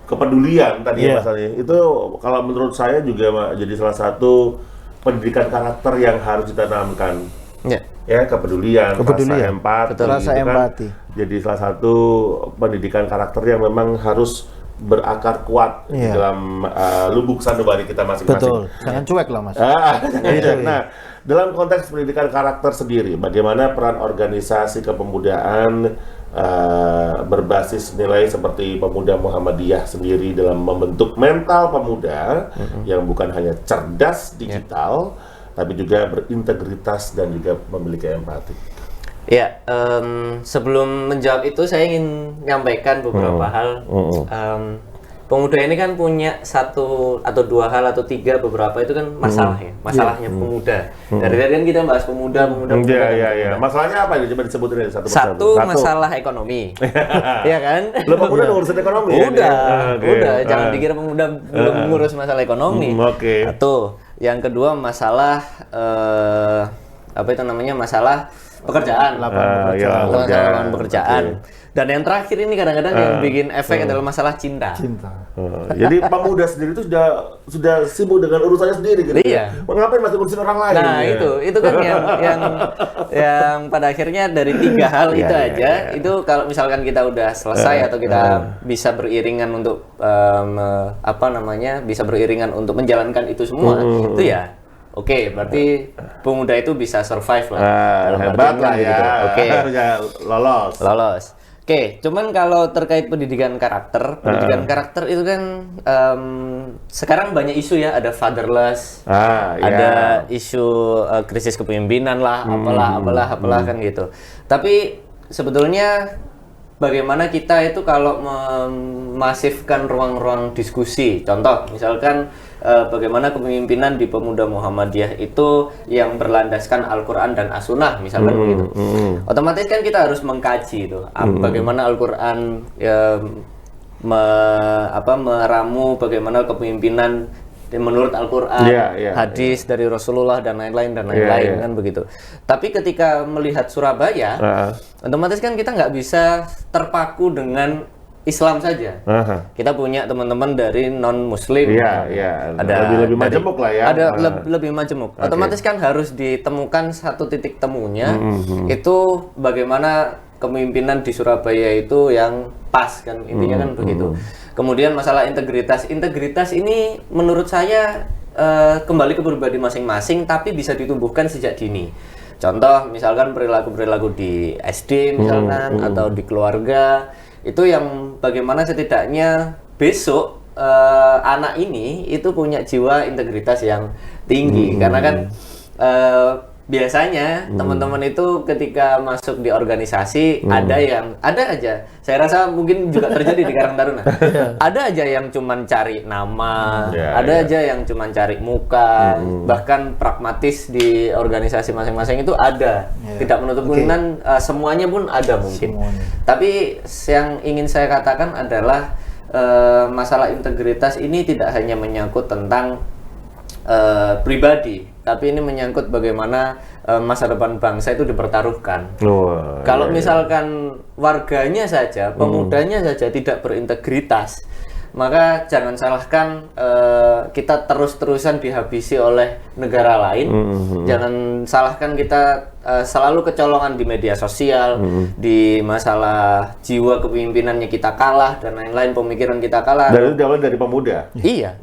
kepedulian tadi ya Mas Ali. Itu kalau menurut saya juga jadi salah satu pendidikan karakter yang harus ditanamkan. Ya, kepedulian. Rasa empati. Jadi salah satu pendidikan karakter yang memang harus berakar kuat di dalam lubuk sanubari kita masing-masing. Betul, jangan cuek lah Mas. Nah, dalam konteks pendidikan karakter sendiri, bagaimana peran organisasi kepemudaan berbasis nilai seperti Pemuda Muhammadiyah sendiri dalam membentuk mental pemuda yang bukan hanya cerdas digital, tapi juga berintegritas dan juga memiliki empati. Ya, sebelum menjawab itu saya ingin menyampaikan beberapa hal. pemuda ini kan punya satu atau dua hal atau tiga beberapa itu kan masalah ya, masalahnya pemuda. Dari tadi kan kita bahas pemuda. Iya. Masalahnya apa? Coba disebutin satu persatu. Satu masalah ekonomi, ya kan? Lo pemuda ngurusin ekonomi? Udah. Jangan dikira pemuda belum ngurus masalah ekonomi. Oke. Satu. Yang kedua masalah masalah pekerjaan. Lapangan pekerjaan. Dan yang terakhir ini kadang-kadang yang bikin efek adalah masalah cinta. Jadi pemuda sendiri itu sudah sibuk dengan urusannya sendiri gitu. Iya. Ngapain masih ngurusin orang lain? Nah, itu kan yang pada akhirnya dari tiga hal itu aja. Itu kalau misalkan kita udah selesai atau kita bisa beriringan untuk bisa beriringan untuk menjalankan itu semua, itu ya oke, berarti pemuda itu bisa survive lah. Hebat lah ya. Gitu. Oke. Lolos. Oke, cuman kalau terkait pendidikan karakter itu kan sekarang banyak isu ya, ada fatherless, ada isu krisis kepemimpinan lah, apalah kan gitu. Tapi sebetulnya bagaimana kita itu kalau memasifkan ruang-ruang diskusi, contoh misalkan bagaimana kepemimpinan di pemuda Muhammadiyah itu yang berlandaskan Al-Quran dan As-Sunnah misalkan begitu. Otomatis kan kita harus mengkaji itu bagaimana Al-Quran meramu bagaimana kepemimpinan menurut Al-Quran, hadis dari Rasulullah dan lain-lain kan begitu. Tapi ketika melihat Surabaya, otomatis kan kita nggak bisa terpaku dengan Islam saja. Kita punya teman-teman dari non-Muslim. Ada lebih majemuk lah ya. Ada lebih majemuk. Otomatis kan harus ditemukan satu titik temunya. Itu bagaimana kepemimpinan di Surabaya itu yang pas kan intinya kan begitu. Kemudian masalah integritas ini menurut saya kembali ke pribadi masing-masing, tapi bisa ditumbuhkan sejak dini. Contoh misalkan perilaku di SD misalkan atau di keluarga, itu yang bagaimana setidaknya besok anak ini itu punya jiwa integritas yang tinggi. Karena kan biasanya teman-teman itu ketika masuk di organisasi ada aja, saya rasa mungkin juga terjadi di Karang Taruna. Ada aja yang cuman cari nama, ada aja yang cuman cari muka, bahkan pragmatis di organisasi masing-masing itu ada. Tidak menutup kemungkinan semuanya pun ada mungkin. Tapi yang ingin saya katakan adalah masalah integritas ini tidak hanya menyangkut tentang pribadi, tapi ini menyangkut bagaimana masa depan bangsa itu dipertaruhkan. Kalau misalkan warganya saja, pemudanya saja tidak berintegritas, maka jangan salahkan kita terus-terusan dihabisi oleh negara lain. Jangan salahkan kita selalu kecolongan di media sosial, di masalah jiwa kepemimpinannya kita kalah dan lain-lain, pemikiran kita kalah. Dan itu diawali dari pemuda. Iya.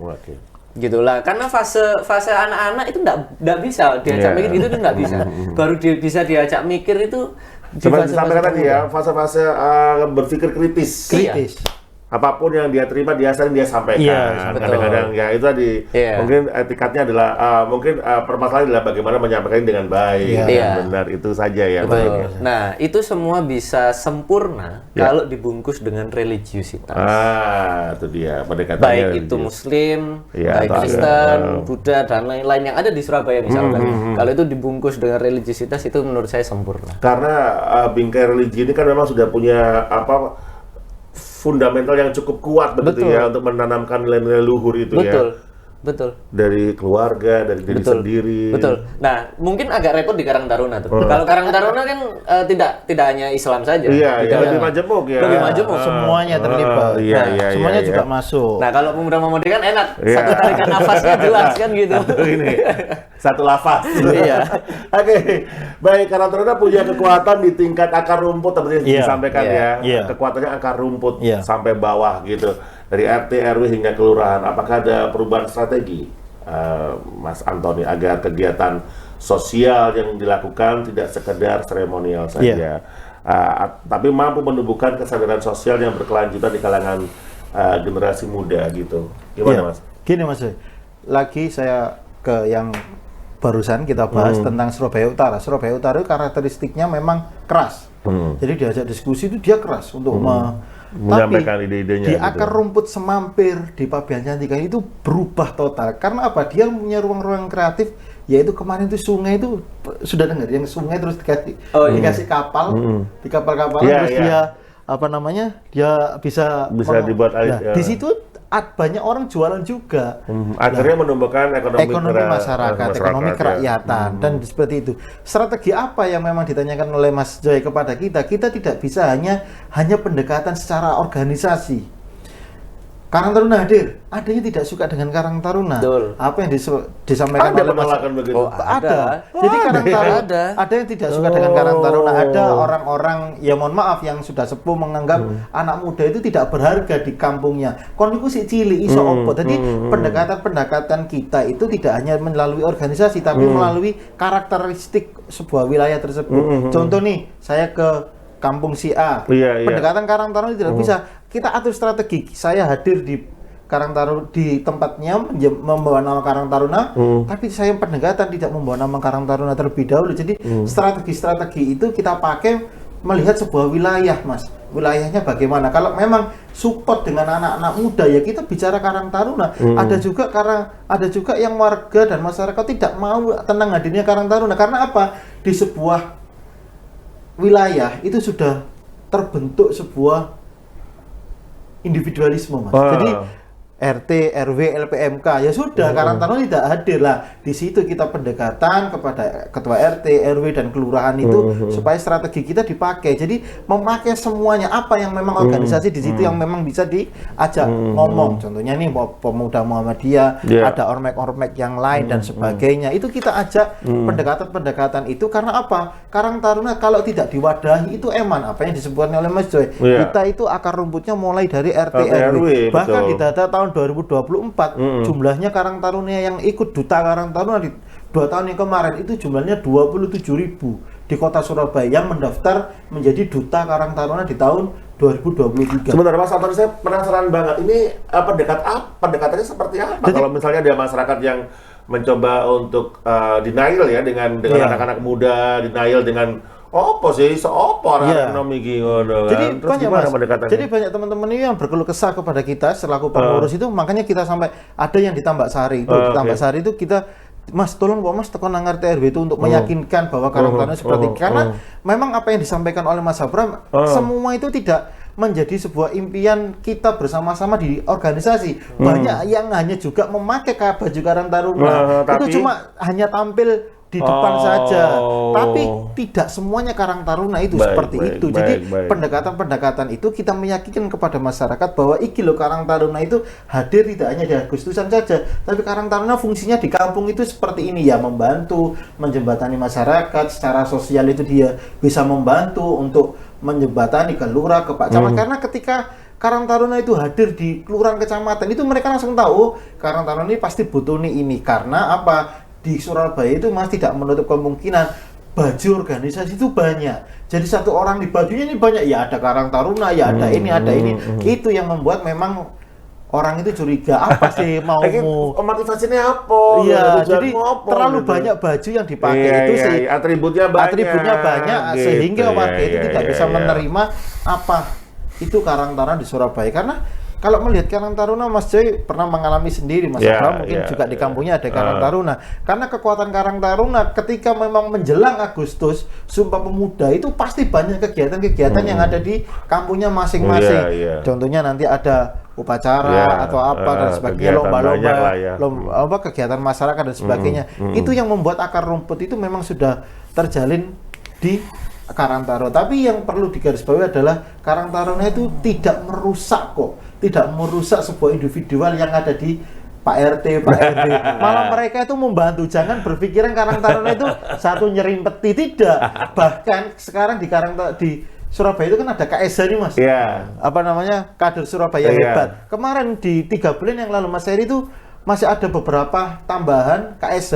Gitulah, karena fase anak-anak itu enggak bisa diajak mikir gitu, itu enggak bisa. Baru bisa diajak mikir itu di seperti disampaikan tadi ya, fase-fase berpikir kritis. Apapun yang dia terima, dia sampaikan. Kadang-kadang ya itu tadi mungkin etikatnya adalah permasalahan adalah bagaimana menyampaikan dengan baik, benar, itu saja ya. Nah, itu semua bisa sempurna kalau dibungkus dengan religiusitas. Itu dia pendekatannya. Baik itu Muslim, baik Kristen, Buddha dan lain-lain yang ada di Surabaya misalkan. Kalau itu dibungkus dengan religiusitas, itu menurut saya sempurna. Karena bingkai religi ini kan memang sudah punya fundamental yang cukup kuat begitu ya untuk menanamkan nilai-nilai luhur itu ya. Betul. Dari keluarga, dari diri sendiri. Betul. Nah, mungkin agak repot di Karang Taruna tuh. Kalau Karang Taruna kan tidak hanya Islam saja. Iya, lebih majemuk ya. Lebih majemuk. Semuanya terlibat. Semuanya juga masuk. Nah, kalau pemuda Muhammadiyah kan enak. Satu tarikan nafasnya jelas kan gitu. Satu lafaz. Oke. Baik, Karang Taruna punya kekuatan di tingkat akar rumput seperti yang disampaikan ya. Kekuatannya akar rumput sampai bawah gitu. Dari RT, RW hingga kelurahan. Apakah ada perubahan strategi, Mas Antoni, agar kegiatan sosial yang dilakukan tidak sekedar seremonial saja, tapi mampu menumbuhkan kesadaran sosial yang berkelanjutan di kalangan generasi muda gitu? Gimana, Mas? Gini, Mas. Lagi saya ke yang barusan kita bahas tentang Surabaya Utara. Surabaya Utara itu karakteristiknya memang keras. Jadi diajak diskusi itu dia keras untuk menyampaikan Tapi ide-idenya. di gitu. akar rumput semampir di Pabean Cantika itu berubah total. Karena apa? Dia punya ruang-ruang kreatif, yaitu kemarin itu sungai itu sudah dengar yang sungai terus dikasih kapal, di kapal-kapalan Iya, terus iya. dia apa namanya? Dia bisa dibuat air. Nah, di situ banyak orang jualan juga. Akhirnya menumbuhkan ekonomi masyarakat, ekonomi kerakyatan, dan seperti itu. Strategi apa yang memang ditanyakan oleh Mas Joy kepada kita? Kita tidak bisa hanya pendekatan secara organisasi. Karang Taruna hadir, ada yang tidak suka dengan Karang Taruna. Betul. Apa yang disampaikan Ada oleh Mas penolakan begitu. Oh, ada. Jadi Karang Taruna ada yang tidak suka dengan Karang Taruna. Ada orang-orang, ya mohon maaf, yang sudah sepuh menganggap anak muda itu tidak berharga di kampungnya. Kon iku sik cilik iso opo. Jadi pendekatan-pendekatan kita itu tidak hanya melalui organisasi, tapi melalui karakteristik sebuah wilayah tersebut. Contoh nih, saya ke kampung si A. Iya, iya. Pendekatan Karang Taruna tidak bisa. Kita atur strategi. Saya hadir di Karang Taruna, di tempatnya membawa nama Karang Taruna, tapi saya pendekatan tidak membawa nama Karang Taruna terlebih dahulu. Jadi strategi-strategi itu kita pakai melihat sebuah wilayah, Mas. Wilayahnya bagaimana? Kalau memang support dengan anak-anak muda, ya kita bicara Karang Taruna. Ada juga yang warga dan masyarakat tidak mau tenang hadirnya Karang Taruna. Karena apa? Di sebuah wilayah itu sudah terbentuk sebuah individualisme, Mas. Jadi RT, RW, LPMK, ya sudah, Karang Taruna tidak hadir lah. Di situ kita pendekatan kepada ketua RT, RW, dan kelurahan itu supaya strategi kita dipakai. Jadi memakai semuanya, apa yang memang organisasi di situ yang memang bisa diajak ngomong. Contohnya nih pemuda Muhammadiyah, ada ormek-ormek yang lain dan sebagainya. Itu kita ajak pendekatan-pendekatan itu karena apa? Karang Taruna kalau tidak diwadahi itu apa yang disebutkan oleh Mas Joy. Kita itu akar rumputnya mulai dari RT, RW. Bahkan di data tahun 2024 jumlahnya Karang Taruna yang ikut duta Karang Taruna di 2 tahun yang kemarin itu jumlahnya 27.000 di kota Surabaya yang mendaftar menjadi duta Karang Taruna di tahun 2023. Sebentar Mas Antoni, saya penasaran banget. Ini pendekatannya seperti apa? Jadi, kalau misalnya ada masyarakat yang mencoba untuk denial ya dengan anak-anak muda, denial dengan opo sih, seopo ekonomi ngono kan. Jadi Terus banyak, gimana Mas. pendekatannya? Jadi banyak teman-teman ini yang berkeluh kesah kepada kita selaku pengurus itu, makanya kita sampai ada yang di Tambak Sari itu. Di Tambak Sari itu kita, Mas tolong Pak Mas tekan nang RT RW itu untuk meyakinkan bahwa Karang Taruna seperti karena memang apa yang disampaikan oleh Mas Abram semua itu tidak menjadi sebuah impian kita bersama-sama di organisasi. Banyak yang hanya juga memakai baju Karang Taruna. Itu cuma hanya tampil di depan saja, tapi tidak semuanya Karang Taruna itu seperti itu. Jadi pendekatan-pendekatan itu kita meyakinkan kepada masyarakat bahwa iki loh Karang Taruna itu hadir tidak hanya di Agustusan saja, tapi Karang Taruna fungsinya di kampung itu seperti ini ya, membantu menjembatani masyarakat secara sosial, itu dia bisa membantu untuk menjembatani ke lurah, ke Pak Camat. Karena ketika Karang Taruna itu hadir di kelurahan kecamatan itu mereka langsung tahu Karang Taruna ini pasti butuh ini karena apa? Di Surabaya itu masih tidak menutup kemungkinan baju organisasi itu banyak. Jadi satu orang di bajunya ini banyak, ya ada Karang Taruna, ya ada ini, ada ini. Itu yang membuat memang orang itu curiga, apa sih maumu? Motivasinya apa? Iya, jadi terlalu banyak baju yang dipakai itu sih. Atributnya banyak. Sehingga warga itu tidak bisa menerima apa itu Karang Taruna di Surabaya. Karena kalau melihat Karang Taruna, Mas Joy pernah mengalami sendiri, Mas Abram mungkin juga di kampungnya ada Karang Taruna. Karena kekuatan Karang Taruna ketika memang menjelang Agustus, Sumpah Pemuda itu pasti banyak kegiatan-kegiatan yang ada di kampungnya masing-masing. Contohnya nanti ada upacara atau apa dan sebagainya, lomba-lomba, kegiatan masyarakat dan sebagainya. Itu yang membuat akar rumput itu memang sudah terjalin di Karang Taruna. Tapi yang perlu digarisbawahi adalah Karang Taruna itu tidak merusak tidak merusak sebuah individual yang ada di Pak RT, Pak RW. Malah mereka itu membantu. Jangan berpikiran Karang Taruna itu satu nyerimpeti, tidak. Bahkan sekarang di Surabaya itu kan ada KSH nih, Mas. Apa namanya? Kader Surabaya hebat. Kemarin di 3 bulan yang lalu Mas Heri itu masih ada beberapa tambahan KSH.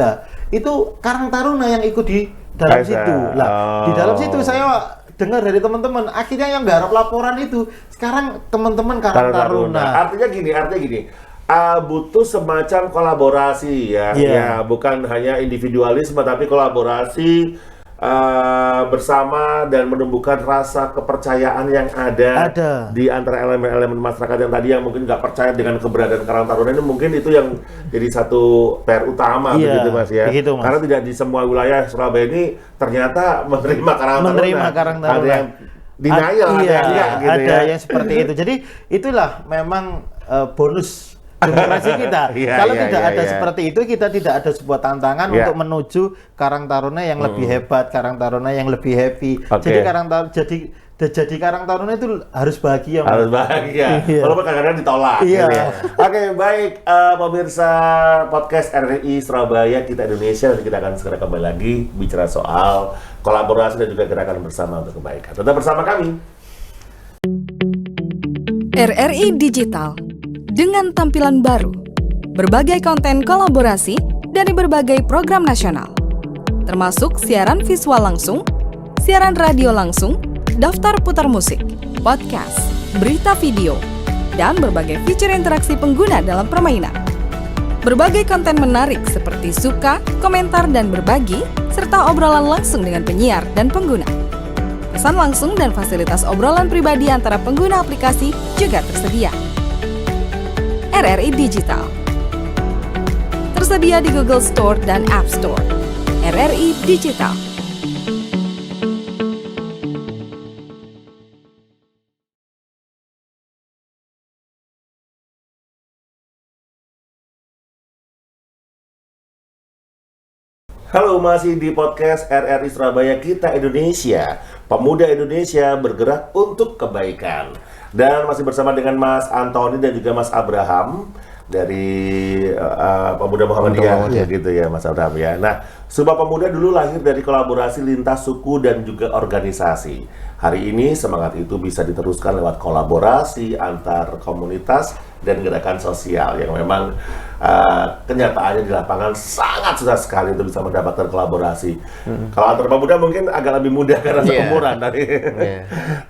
Itu Karang Taruna yang ikut di dalam situ. Lah, di dalam situ saya dengar dari teman-teman, akhirnya yang garap laporan itu sekarang teman-teman Karang Taruna. Artinya gini, butuh semacam kolaborasi ya, bukan hanya individualisme tapi kolaborasi bersama dan menumbuhkan rasa kepercayaan yang ada di antara elemen-elemen masyarakat yang tadi yang mungkin nggak percaya dengan keberadaan Karang Taruna ini, mungkin itu yang jadi satu PR utama begitu Mas ya. Begitu, Mas. Karena tidak di semua wilayah Surabaya ini ternyata menerima Karang Taruna. Ada yang denial, ada yang enggak gitu ada ya. yang seperti itu. Jadi itulah memang bonus demokrasi kita. Kalau tidak ada seperti itu, kita tidak ada sebuah tantangan untuk menuju Karang Taruna yang lebih hebat, Karang Taruna yang lebih happy. Jadi jadi Karang Taruna itu harus bahagia. Harus bahagia. Walaupun kadang-kadang ditolak. Iya. Gitu ya. Oke, baik pemirsa podcast RRI Surabaya Kita Indonesia, kita akan segera kembali lagi bicara soal kolaborasi dan juga gerakan bersama untuk kebaikan. Tetap bersama kami. RRI Digital dengan tampilan baru, berbagai konten kolaborasi dari berbagai program nasional, termasuk siaran visual langsung, siaran radio langsung, daftar putar musik, podcast, berita video, dan berbagai fitur interaksi pengguna dalam permainan. Berbagai konten menarik seperti suka, komentar, dan berbagi, serta obrolan langsung dengan penyiar dan pengguna. Pesan langsung dan fasilitas obrolan pribadi antara pengguna aplikasi juga tersedia. RRI Digital tersedia di Google Store dan App Store. RRI Digital. Halo, masih di podcast RRI Surabaya Kita Indonesia. Pemuda Indonesia bergerak untuk kebaikan. Dan masih bersama dengan Mas Antoni dan juga Mas Abraham dari Pemuda Muhammadiyah gitu ya Mas Abraham ya. Nah, Sumpah Pemuda dulu lahir dari kolaborasi lintas suku dan juga organisasi. Hari ini semangat itu bisa diteruskan lewat kolaborasi antar komunitas dan gerakan sosial yang memang kenyataannya di lapangan sangat susah sekali untuk bisa mendapatkan kolaborasi. Kalau antar pemuda mungkin agak lebih mudah karena seumuran tadi.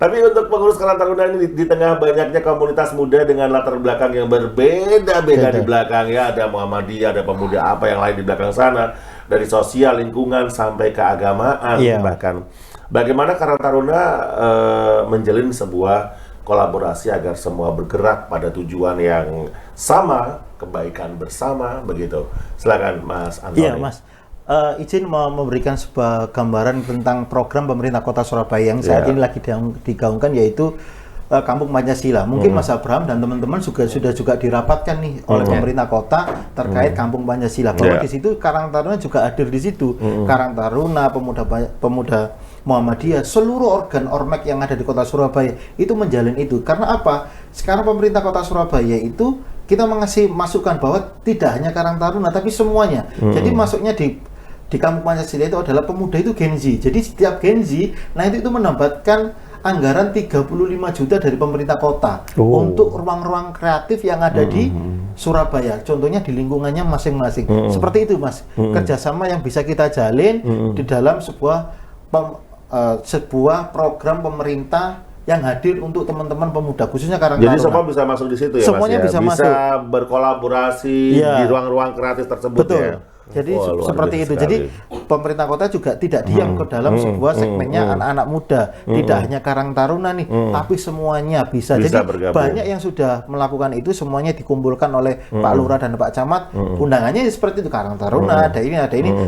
Tapi untuk pengurus Karang Taruna ini di tengah banyaknya komunitas muda dengan latar belakang yang berbeda-beda di belakang ya, ada Muhammadiyah, ada pemuda apa yang lain di belakang sana, dari sosial, lingkungan sampai keagamaan bahkan. Bagaimana Karang Taruna menjalin sebuah kolaborasi agar semua bergerak pada tujuan yang sama, kebaikan bersama, begitu. Silakan Mas Antoni. Iya, Mas. Izin mau memberikan sebuah gambaran tentang program pemerintah Kota Surabaya yang saat ini lagi digaungkan, yaitu Kampung Pancasila. Mungkin Mas Abraham dan teman-teman sudah juga dirapatkan nih oleh pemerintah kota terkait Kampung Pancasila. Bahwa di situ Karang Taruna juga hadir di situ. Karang Taruna, pemuda Muhammadiyah, seluruh organ ormek yang ada di Kota Surabaya itu menjalin itu. Karena apa? Sekarang pemerintah Kota Surabaya itu kita mengasih masukan bahwa tidak hanya Karang Taruna tapi semuanya. Jadi masuknya di Kampung Pancasila itu adalah pemuda itu Gen Z. Jadi setiap Gen Z nanti itu mendapatkan anggaran 35 juta dari pemerintah kota untuk ruang-ruang kreatif yang ada di Surabaya. Contohnya di lingkungannya masing-masing. Seperti itu, Mas. Kerjasama yang bisa kita jalin di dalam sebuah program pemerintah yang hadir untuk teman-teman pemuda, khususnya Karang Taruna. Jadi semua bisa masuk di situ ya, semuanya Mas ya? bisa Bisa masuk. berkolaborasi di ruang-ruang kreatif tersebut. Betul. Ya? Jadi biasa seperti itu. sekali. Jadi pemerintah kota juga tidak diam ke dalam sebuah segmennya anak-anak muda. Tidak hanya Karang Taruna nih, tapi semuanya bisa. Jadi bergabung. banyak yang sudah melakukan itu, semuanya dikumpulkan oleh Pak Lurah dan Pak Camat. Undangannya seperti itu, Karang Taruna, ada ini.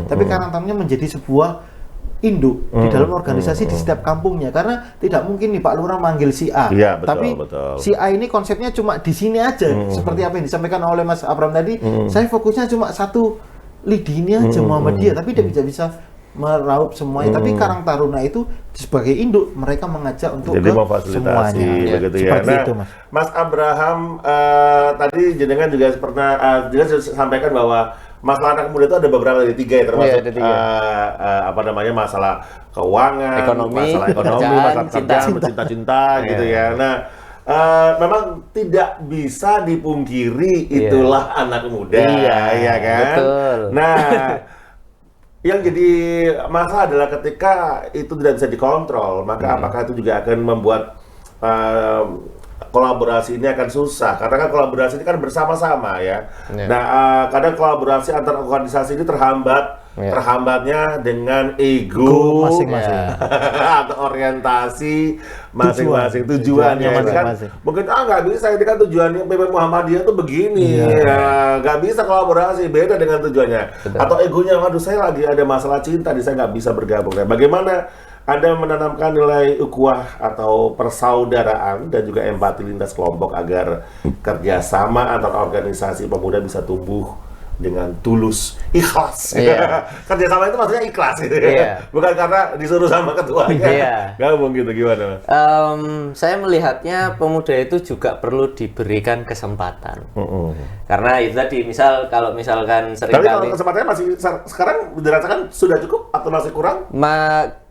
Tapi Karang Taruna menjadi sebuah induk di dalam organisasi di setiap kampungnya, karena tidak mungkin nih Pak Lurah manggil si A, tapi si A ini konsepnya cuma di sini aja, seperti apa yang disampaikan oleh Mas Abram tadi. Saya fokusnya cuma satu lidi ini aja, Muhammadiyah, tapi dia bisa meraup semuanya. Tapi Karang Taruna itu sebagai induk, mereka mengajak untuk jadi ke memfasilitasi semuanya. begitu ya. Seperti Nah, itu, Mas. Mas Abraham tadi jenengan juga pernah juga sampaikan bahwa masalah anak muda itu ada beberapa, dari 3 ya, termasuk apa namanya, masalah keuangan, masalah ekonomi, masalah pekerjaan, cinta-cinta gitu ya. Nah, memang tidak bisa dipungkiri itulah anak muda, ya kan? Betul. Nah, yang jadi masalah adalah ketika itu tidak bisa dikontrol, maka apakah itu juga akan membuat kolaborasi ini akan susah, karena kan kolaborasi ini kan bersama-sama ya. Nah, kadang kolaborasi antar organisasi ini terhambat terhambatnya dengan ego masing-masing. atau orientasi masing-masing tujuannya masing-masing. kan mungkin nggak bisa, ini kan tujuannya PP Muhammadiyah tuh begini, nggak bisa kolaborasi, beda dengan tujuannya. Atau egonya, waduh saya lagi ada masalah cinta, saya nggak bisa bergabung. Nah, bagaimana Anda menanamkan nilai ukhuwah atau persaudaraan dan juga empati lintas kelompok agar kerjasama antar organisasi pemuda bisa tumbuh dengan tulus, ikhlas. Kerjasama itu maksudnya ikhlas gitu. Bukan karena disuruh sama ketuanya. Gabung gitu, gimana? Saya melihatnya pemuda itu juga perlu diberikan kesempatan. Karena itu tadi, kalau misalkan Tapi kalau seringkali kesempatannya masih sekarang dirasakan sudah cukup atau masih kurang?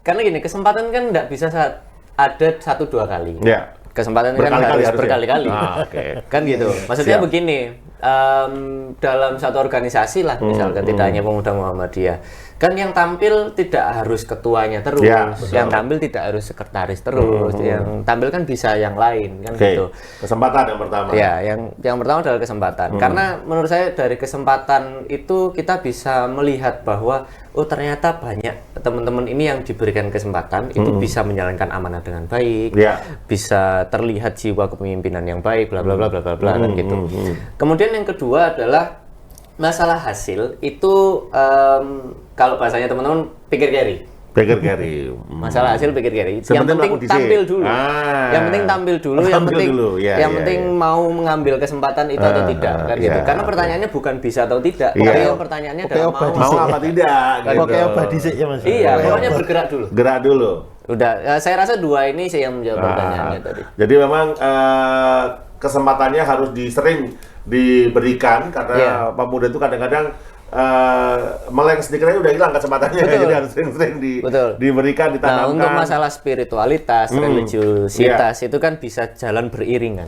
karena gini, kesempatan kan nggak bisa ada 1-2 kali. Kesempatan kan Berkali-kali harus harusnya. berkali-kali. Kan gitu. Maksudnya Siap. begini, dalam satu organisasi lah, misalkan tidak hanya Pemuda Muhammadiyah, kan yang tampil tidak harus ketuanya terus, yang tampil tidak harus sekretaris terus, yang tampil kan bisa yang lain, kan gitu. Kesempatan yang pertama. Ya, yang pertama adalah kesempatan. Karena menurut saya dari kesempatan itu kita bisa melihat bahwa ternyata banyak teman-teman ini yang diberikan kesempatan itu bisa menjalankan amanah dengan baik, bisa terlihat jiwa kepemimpinan yang baik, bla bla bla bla bla kan gitu. Kemudian yang kedua adalah masalah hasil itu, kalau bahasanya teman-teman pikir carry. Masalah hasil pikir carry. Yang penting tampil dulu. Yang penting tampil dulu. Yang penting mau mengambil kesempatan itu atau tidak, kan gitu. Karena pertanyaannya bukan bisa atau tidak, tapi pertanyaannya adalah mau apa tidak. Pakai obat dhisik ya Mas. Iya, pokoknya bergerak dulu. Gerak dulu. Udah, saya rasa 2 ini sih yang menjawab pertanyaannya tadi. Jadi memang kesempatannya harus sering diberikan karena pemuda itu kadang-kadang meleng sedikit aja udah hilang kesempatannya. Jadi harus sering-sering diberikan, ditanamkan. Nah, untuk masalah spiritualitas, religiusitas itu kan bisa jalan beriringan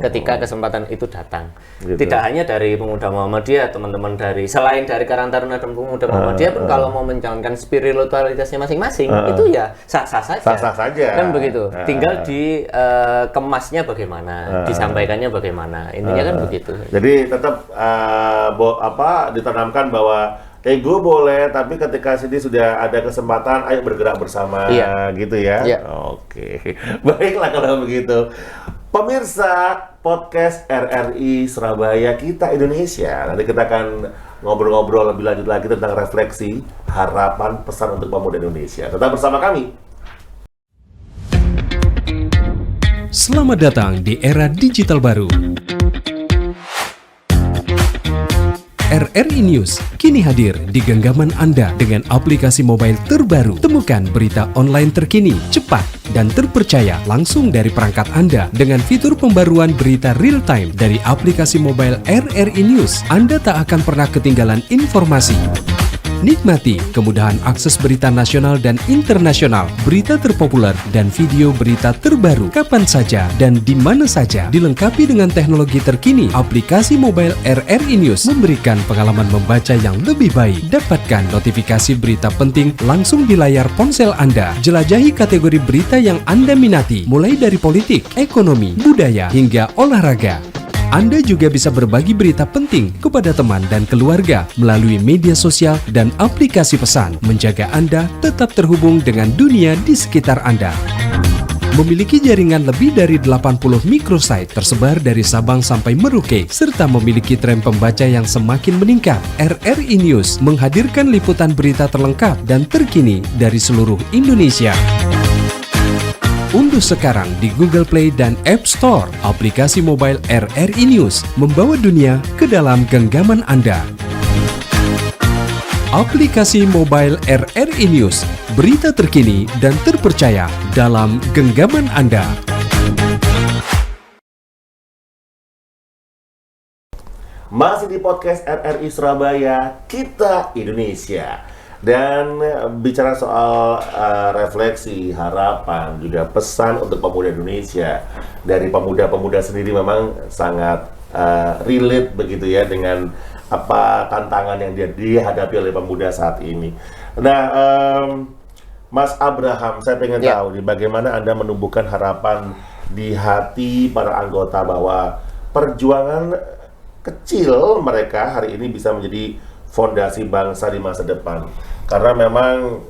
ketika kesempatan itu datang. Tidak hanya dari Pemuda Muhammadiyah, teman-teman selain dari Karang Taruna dan Pemuda Muhammadiyah pun kalau mau menjalankan spiritualitasnya masing-masing itu ya sah-sah saja. Sah-sah saja. Kan begitu. Tinggal dikemasnya bagaimana, disampaikannya bagaimana. Intinya kan begitu. Jadi tetap ditanamkan bahwa ego boleh, tapi ketika sini sudah ada kesempatan, ayo bergerak bersama, gitu ya. Oke, baiklah kalau begitu. Pemirsa podcast RRI Surabaya Kita Indonesia, nanti kita akan ngobrol-ngobrol lebih lanjut lagi tentang refleksi, harapan, pesan untuk pemuda Indonesia. Tetap bersama kami. Selamat datang di era digital baru. RRI News kini hadir di genggaman Anda dengan aplikasi mobile terbaru. Temukan berita online terkini, cepat, dan terpercaya langsung dari perangkat Anda dengan fitur pembaruan berita real time dari aplikasi mobile RRI News. Anda tak akan pernah ketinggalan informasi. Nikmati kemudahan akses berita nasional dan internasional, berita terpopuler, dan video berita terbaru kapan saja dan di mana saja. Dilengkapi dengan teknologi terkini, aplikasi mobile RRI News memberikan pengalaman membaca yang lebih baik. Dapatkan notifikasi berita penting langsung di layar ponsel Anda. Jelajahi kategori berita yang Anda minati, mulai dari politik, ekonomi, budaya, hingga olahraga. Anda juga bisa berbagi berita penting kepada teman dan keluarga melalui media sosial dan aplikasi pesan, menjaga Anda tetap terhubung dengan dunia di sekitar Anda. Memiliki jaringan lebih dari 80 microsite tersebar dari Sabang sampai Merauke, serta memiliki tren pembaca yang semakin meningkat. RRI News menghadirkan liputan berita terlengkap dan terkini dari seluruh Indonesia. Unduh sekarang di Google Play dan App Store aplikasi mobile RRI News, membawa dunia ke dalam genggaman Anda. Aplikasi mobile RRI News, berita terkini dan terpercaya dalam genggaman Anda. Masih di podcast RRI Surabaya Kita Indonesia. Dan bicara soal refleksi, harapan, juga pesan untuk pemuda Indonesia dari pemuda-pemuda sendiri memang sangat relate begitu ya dengan apa tantangan yang dihadapi oleh pemuda saat ini. Nah, Mas Abraham, saya pengen tahu nih bagaimana Anda menumbuhkan harapan di hati para anggota bahwa perjuangan kecil mereka hari ini bisa menjadi fondasi bangsa di masa depan. Karena memang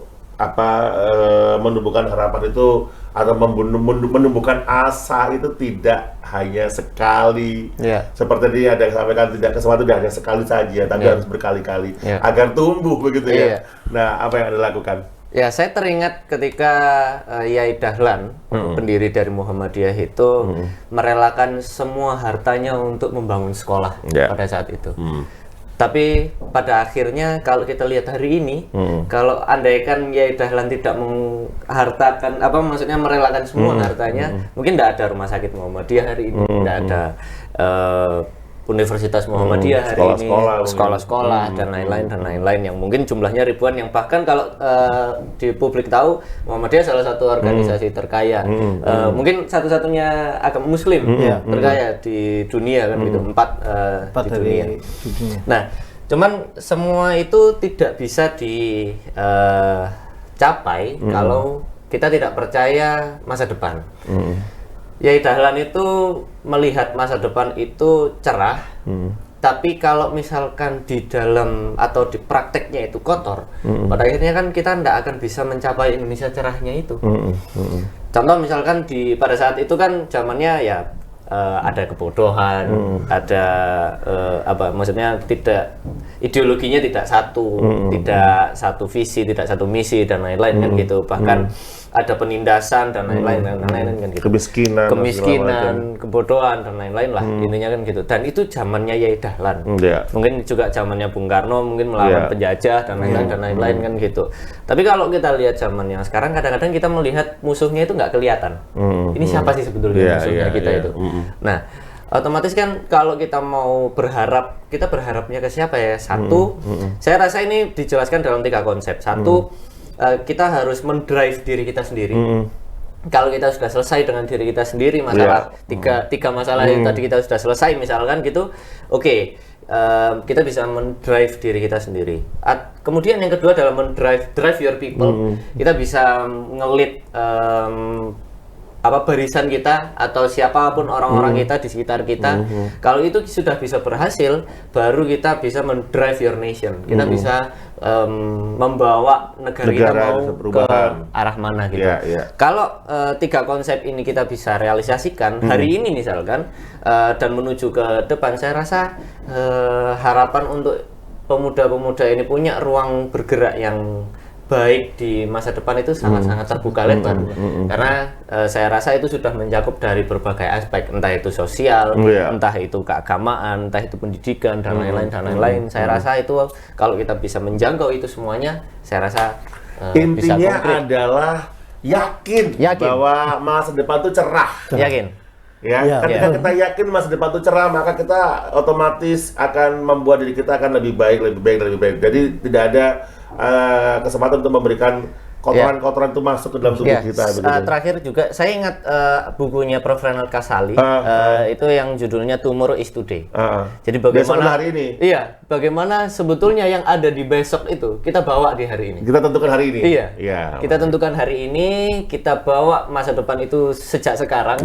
menumbuhkan harapan itu atau menumbuhkan asa itu tidak hanya sekali. Seperti tadi ada yang sampaikan, tidak sesuatu hanya sekali saja, tapi harus berkali-kali agar tumbuh begitu ya. Nah, apa yang Anda lakukan? Ya, saya teringat ketika Yai Dahlan, pendiri dari Muhammadiyah itu merelakan semua hartanya untuk membangun sekolah pada saat itu. Tapi pada akhirnya kalau kita lihat hari ini, kalau andaikan Yai Dahlan tidak menghartakan, maksudnya merelakan semua hartanya, mungkin tidak ada rumah sakit Muhammadiyah hari ini, tidak ada Universitas Muhammadiyah hari ini, sekolah-sekolah dan lain-lain yang mungkin jumlahnya ribuan, yang bahkan kalau di publik tahu Muhammadiyah salah satu organisasi terkaya, mungkin satu-satunya agama Muslim terkaya di dunia kan gitu, 4 di dunia. Nah, cuman semua itu tidak bisa dicapai kalau kita tidak percaya masa depan. Yai Dahlan itu melihat masa depan itu cerah, tapi kalau misalkan di dalam atau di prakteknya itu kotor, pada akhirnya kan kita tidak akan bisa mencapai Indonesia cerahnya itu. Contoh misalkan pada saat itu kan zamannya ya ada kebodohan, ada maksudnya tidak, ideologinya tidak satu visi, tidak satu misi dan lain-lain kan gitu. Bahkan ada penindasan dan lain-lain kan gitu. Kemiskinan, kebodohan dan lain-lain lah intinya kan gitu. Dan itu zamannya Yai Dahlan. Mungkin juga zamannya Bung Karno, mungkin melawan penjajah dan lain-lain kan gitu. Tapi kalau kita lihat zaman yang sekarang, kadang-kadang kita melihat musuhnya itu nggak kelihatan. Ini siapa sih sebetulnya musuhnya kita itu? Nah, otomatis kan kalau kita mau berharap, kita berharapnya ke siapa ya? Satu, saya rasa ini dijelaskan dalam 3 konsep. Satu, kita harus mendrive diri kita sendiri. Kalau kita sudah selesai dengan diri kita sendiri, masalah tiga masalah yang tadi kita sudah selesai misalkan gitu, oke, kita bisa mendrive diri kita sendiri. Kemudian yang kedua adalah drive your people. Kita bisa ngelit barisan kita atau siapapun orang-orang kita di sekitar kita. Kalau itu sudah bisa berhasil, baru kita bisa mendrive your nation. Kita bisa membawa negara kita mau ke arah mana gitu. Kalau 3 konsep ini kita bisa realisasikan hari ini misalkan, dan menuju ke depan, saya rasa harapan untuk pemuda-pemuda ini punya ruang bergerak yang baik di masa depan itu sangat-sangat terbuka lebar. Karena saya rasa itu sudah mencakup dari berbagai aspek, entah itu sosial, entah itu keagamaan, entah itu pendidikan dan lain-lain. Saya rasa itu kalau kita bisa menjangkau itu semuanya, saya rasa intinya bisa konkret. Adalah yakin bahwa masa depan itu cerah. Yakin. Ketika kita yakin masa depan itu cerah, maka kita otomatis akan membuat diri kita akan lebih baik. Jadi tidak ada kesempatan untuk memberikan kotoran-kotoran itu masuk ke dalam tubuh kita. Terakhir juga saya ingat bukunya Prof. Renald Kasali, itu yang judulnya Tomorrow is Today. Jadi bagaimana hari ini? Iya, bagaimana sebetulnya yang ada di besok itu kita bawa di hari ini. Kita tentukan hari ini. Kita tentukan hari ini, kita bawa masa depan itu sejak sekarang.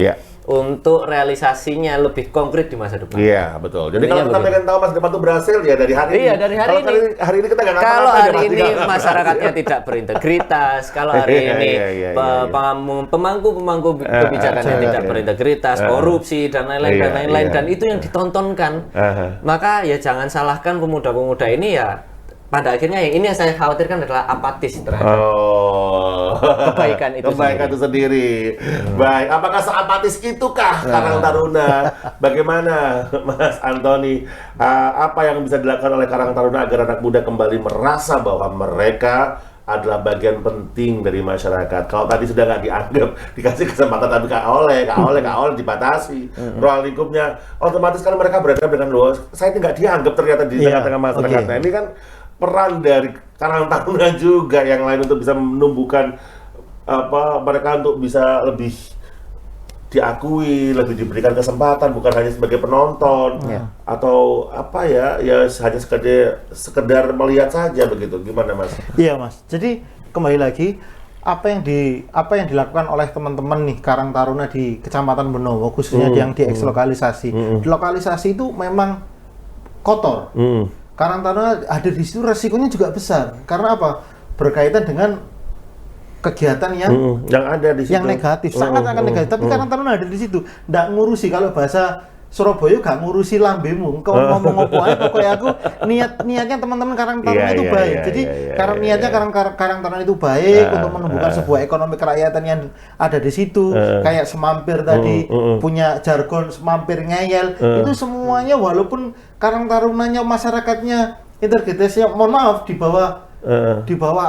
Untuk realisasinya lebih konkret di masa depan. Iya, betul. Jadi kalau kita pengen tahu masa depan itu berhasil ya dari hari ini. Iya, dari hari ini. Hari ini kita nggak ngapa-ngapa. Kalau hari ini masyarakatnya tidak berintegritas, kalau hari ini pemangku kebijakannya tidak berintegritas, korupsi dan lain-lain, dan itu yang ditontonkan, maka ya jangan salahkan pemuda-pemuda ini ya. Pada akhirnya yang ini yang saya khawatirkan adalah apatis terhadap kebaikan itu sendiri. Baik, apakah seapatis itukah Karang Taruna? Bagaimana Mas Antoni? Apa yang bisa dilakukan oleh Karang Taruna agar anak muda kembali merasa bahwa mereka adalah bagian penting dari masyarakat? Kalau tadi sudah nggak dianggap, dikasih kesempatan tapi nggak oleh dibatasi ruang lingkupnya, otomatis kan mereka berhadapan dengan loh, saya nggak dianggap ternyata di tengah-tengah masyarakat. Nah, ini kan peran dari Karang Taruna juga yang lain untuk bisa menumbuhkan mereka untuk bisa lebih diakui, lebih diberikan kesempatan, bukan hanya sebagai penonton atau hanya sekedar melihat saja begitu. Gimana Mas? Iya Mas. Jadi kembali lagi apa yang dilakukan oleh teman-teman nih Karang Taruna di Kecamatan Benowo, khususnya yang di ekslokalisasi. Lokalisasi itu memang kotor. Karang Taruna hadir di situ resikonya juga besar. Karena apa? Berkaitan dengan kegiatan yang ada di situ. Yang negatif, sangat negatif. Tapi Karang Taruna hadir di situ, ndak ngurusi. Kalau bahasa Surabaya gak ngurusi lambemu. Kau ngomong apa aja, pokoknya aku niatnya teman-teman Karang Taruna itu baik. Jadi karena niatnya Karang Taruna itu baik untuk menumbuhkan sebuah ekonomi kerakyatan yang ada di situ. Kayak semampir tadi punya jargon semampir ngeyel. Itu semuanya walaupun Karang Tarunanya masyarakatnya integritasnya mohon maaf di bawah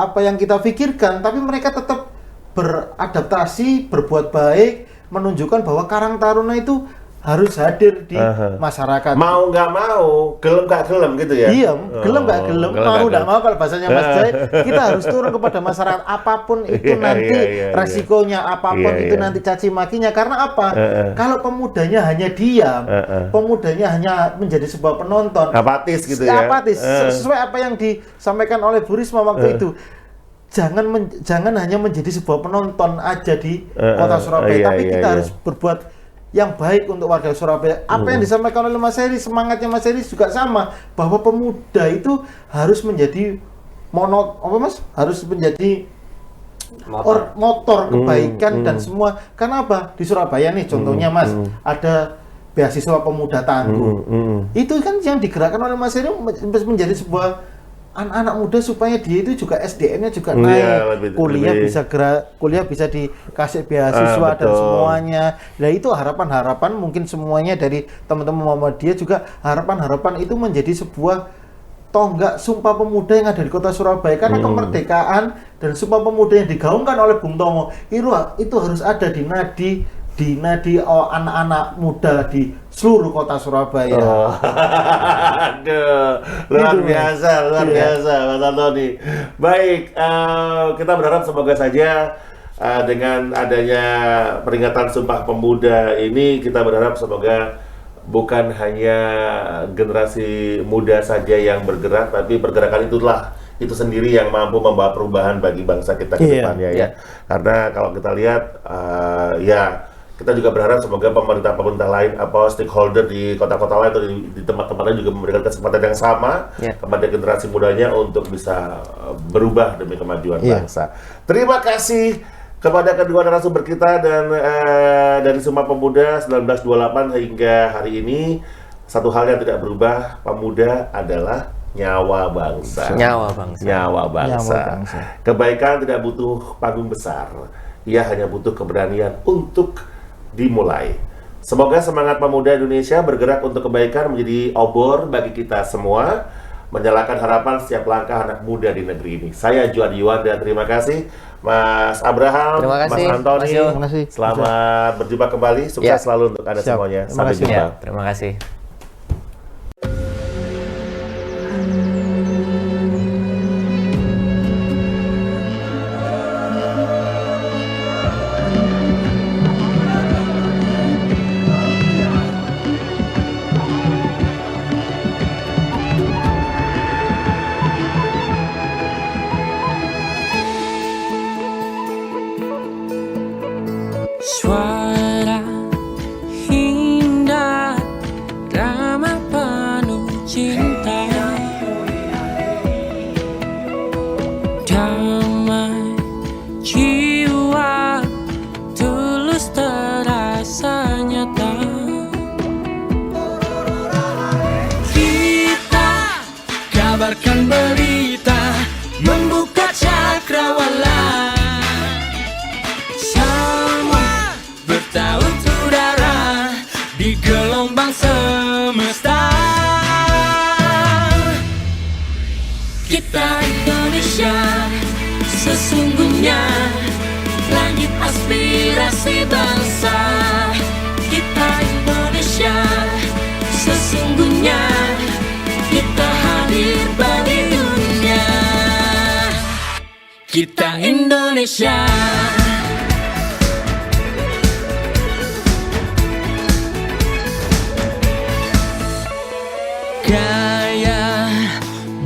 apa yang kita pikirkan, tapi mereka tetap beradaptasi, berbuat baik, menunjukkan bahwa Karang Taruna itu harus hadir di masyarakat. Mau nggak mau, gelem nggak gelem gitu ya? Iya, gelem nggak gelem, mau nggak mau kalau bahasanya Mas Jai, kita harus turun kepada masyarakat apapun itu nanti resikonya, apapun itu nanti caci makinya. Karena apa? Kalau pemudanya hanya diam, pemudanya hanya menjadi sebuah penonton, apatis gitu ya? Apatis, sesuai apa yang disampaikan oleh Bu Risma waktu itu. Jangan hanya menjadi sebuah penonton aja di kota Surabaya, tapi kita harus berbuat yang baik untuk warga Surabaya. Apa yang disampaikan oleh Mas Heri, semangatnya Mas Heri juga sama, bahwa pemuda itu harus menjadi harus menjadi motor kebaikan dan semua. Karena apa? Di Surabaya nih contohnya Mas, ada beasiswa pemuda tangguh. Itu kan yang digerakkan oleh Mas Heri menjadi sebuah anak-anak muda supaya dia itu juga SDM-nya juga naik, kuliah bisa dikasih beasiswa dan semuanya. Nah itu harapan-harapan mungkin semuanya dari teman-teman Muhammadiyah juga harapan-harapan itu menjadi sebuah tonggak Sumpah Pemuda yang ada di kota Surabaya. Karena kemerdekaan dan Sumpah Pemuda yang digaungkan oleh Bung Tomo itu harus ada di nadi anak-anak muda di seluruh kota Surabaya. Aduh, luar biasa Mas Antoni. Baik, kita berharap semoga saja dengan adanya peringatan Sumpah Pemuda ini, kita berharap semoga bukan hanya generasi muda saja yang bergerak, tapi pergerakan itu sendiri yang mampu membawa perubahan bagi bangsa kita ke depannya ya. Karena kalau kita lihat kita juga berharap semoga pemerintah lain, stakeholder di kota-kota lain atau di tempat-tempat lain juga memberikan kesempatan yang sama kepada generasi mudanya untuk bisa berubah demi kemajuan bangsa. Terima kasih kepada kedua narasumber kita dan dari Sumpah Pemuda 1928 hingga hari ini. Satu hal yang tidak berubah, pemuda adalah nyawa bangsa. Nyawa bangsa. Kebaikan tidak butuh panggung besar. Ia hanya butuh keberanian untuk dimulai. Semoga semangat pemuda Indonesia bergerak untuk kebaikan menjadi obor bagi kita semua, menyalakan harapan setiap langkah anak muda di negeri ini. Saya Juan Yuwanda, terima kasih Mas Abraham, Mas Antoni. Selamat berjumpa kembali. Sukses selalu untuk Anda semuanya. Sampai jumpa. Terima kasih. Suara indah, ramah penuh cinta, damai jiwa, tulus terasa nyata. Kita kabarkan berita, membuka cakrawala. Bertaut udara di gelombang semesta. Kita Indonesia, sesungguhnya langit aspirasi bangsa. Kita Indonesia, sesungguhnya kita hadir bagi dunia. Kita Indonesia. Gaya,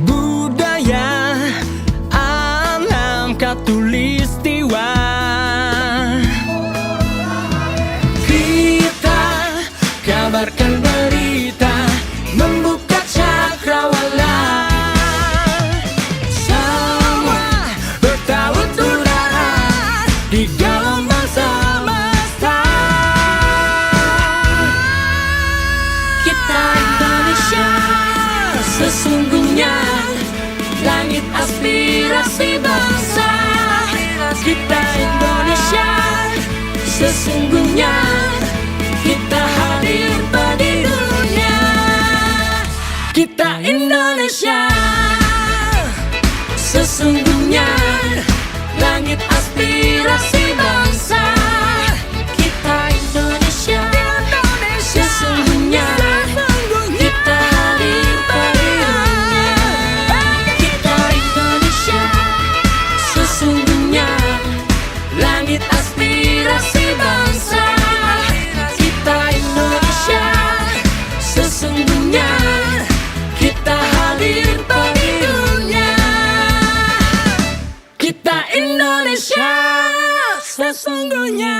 budaya, alam katulistiwa. Kita kabarkan berita, membuka cakrawala. Sesungguhnya kita hadir bagi dunia. Kita Indonesia. Sesungguhnya langit aspirasi bangsa. Kita Indonesia. Sesungguhnya kita hadir bagi dunia. Kita Indonesia. Sesungguhnya langit aspirasi bangsa. Kita Indonesia. Sesungguhnya kita hadir bagi dunia. Kita Indonesia. Sesungguhnya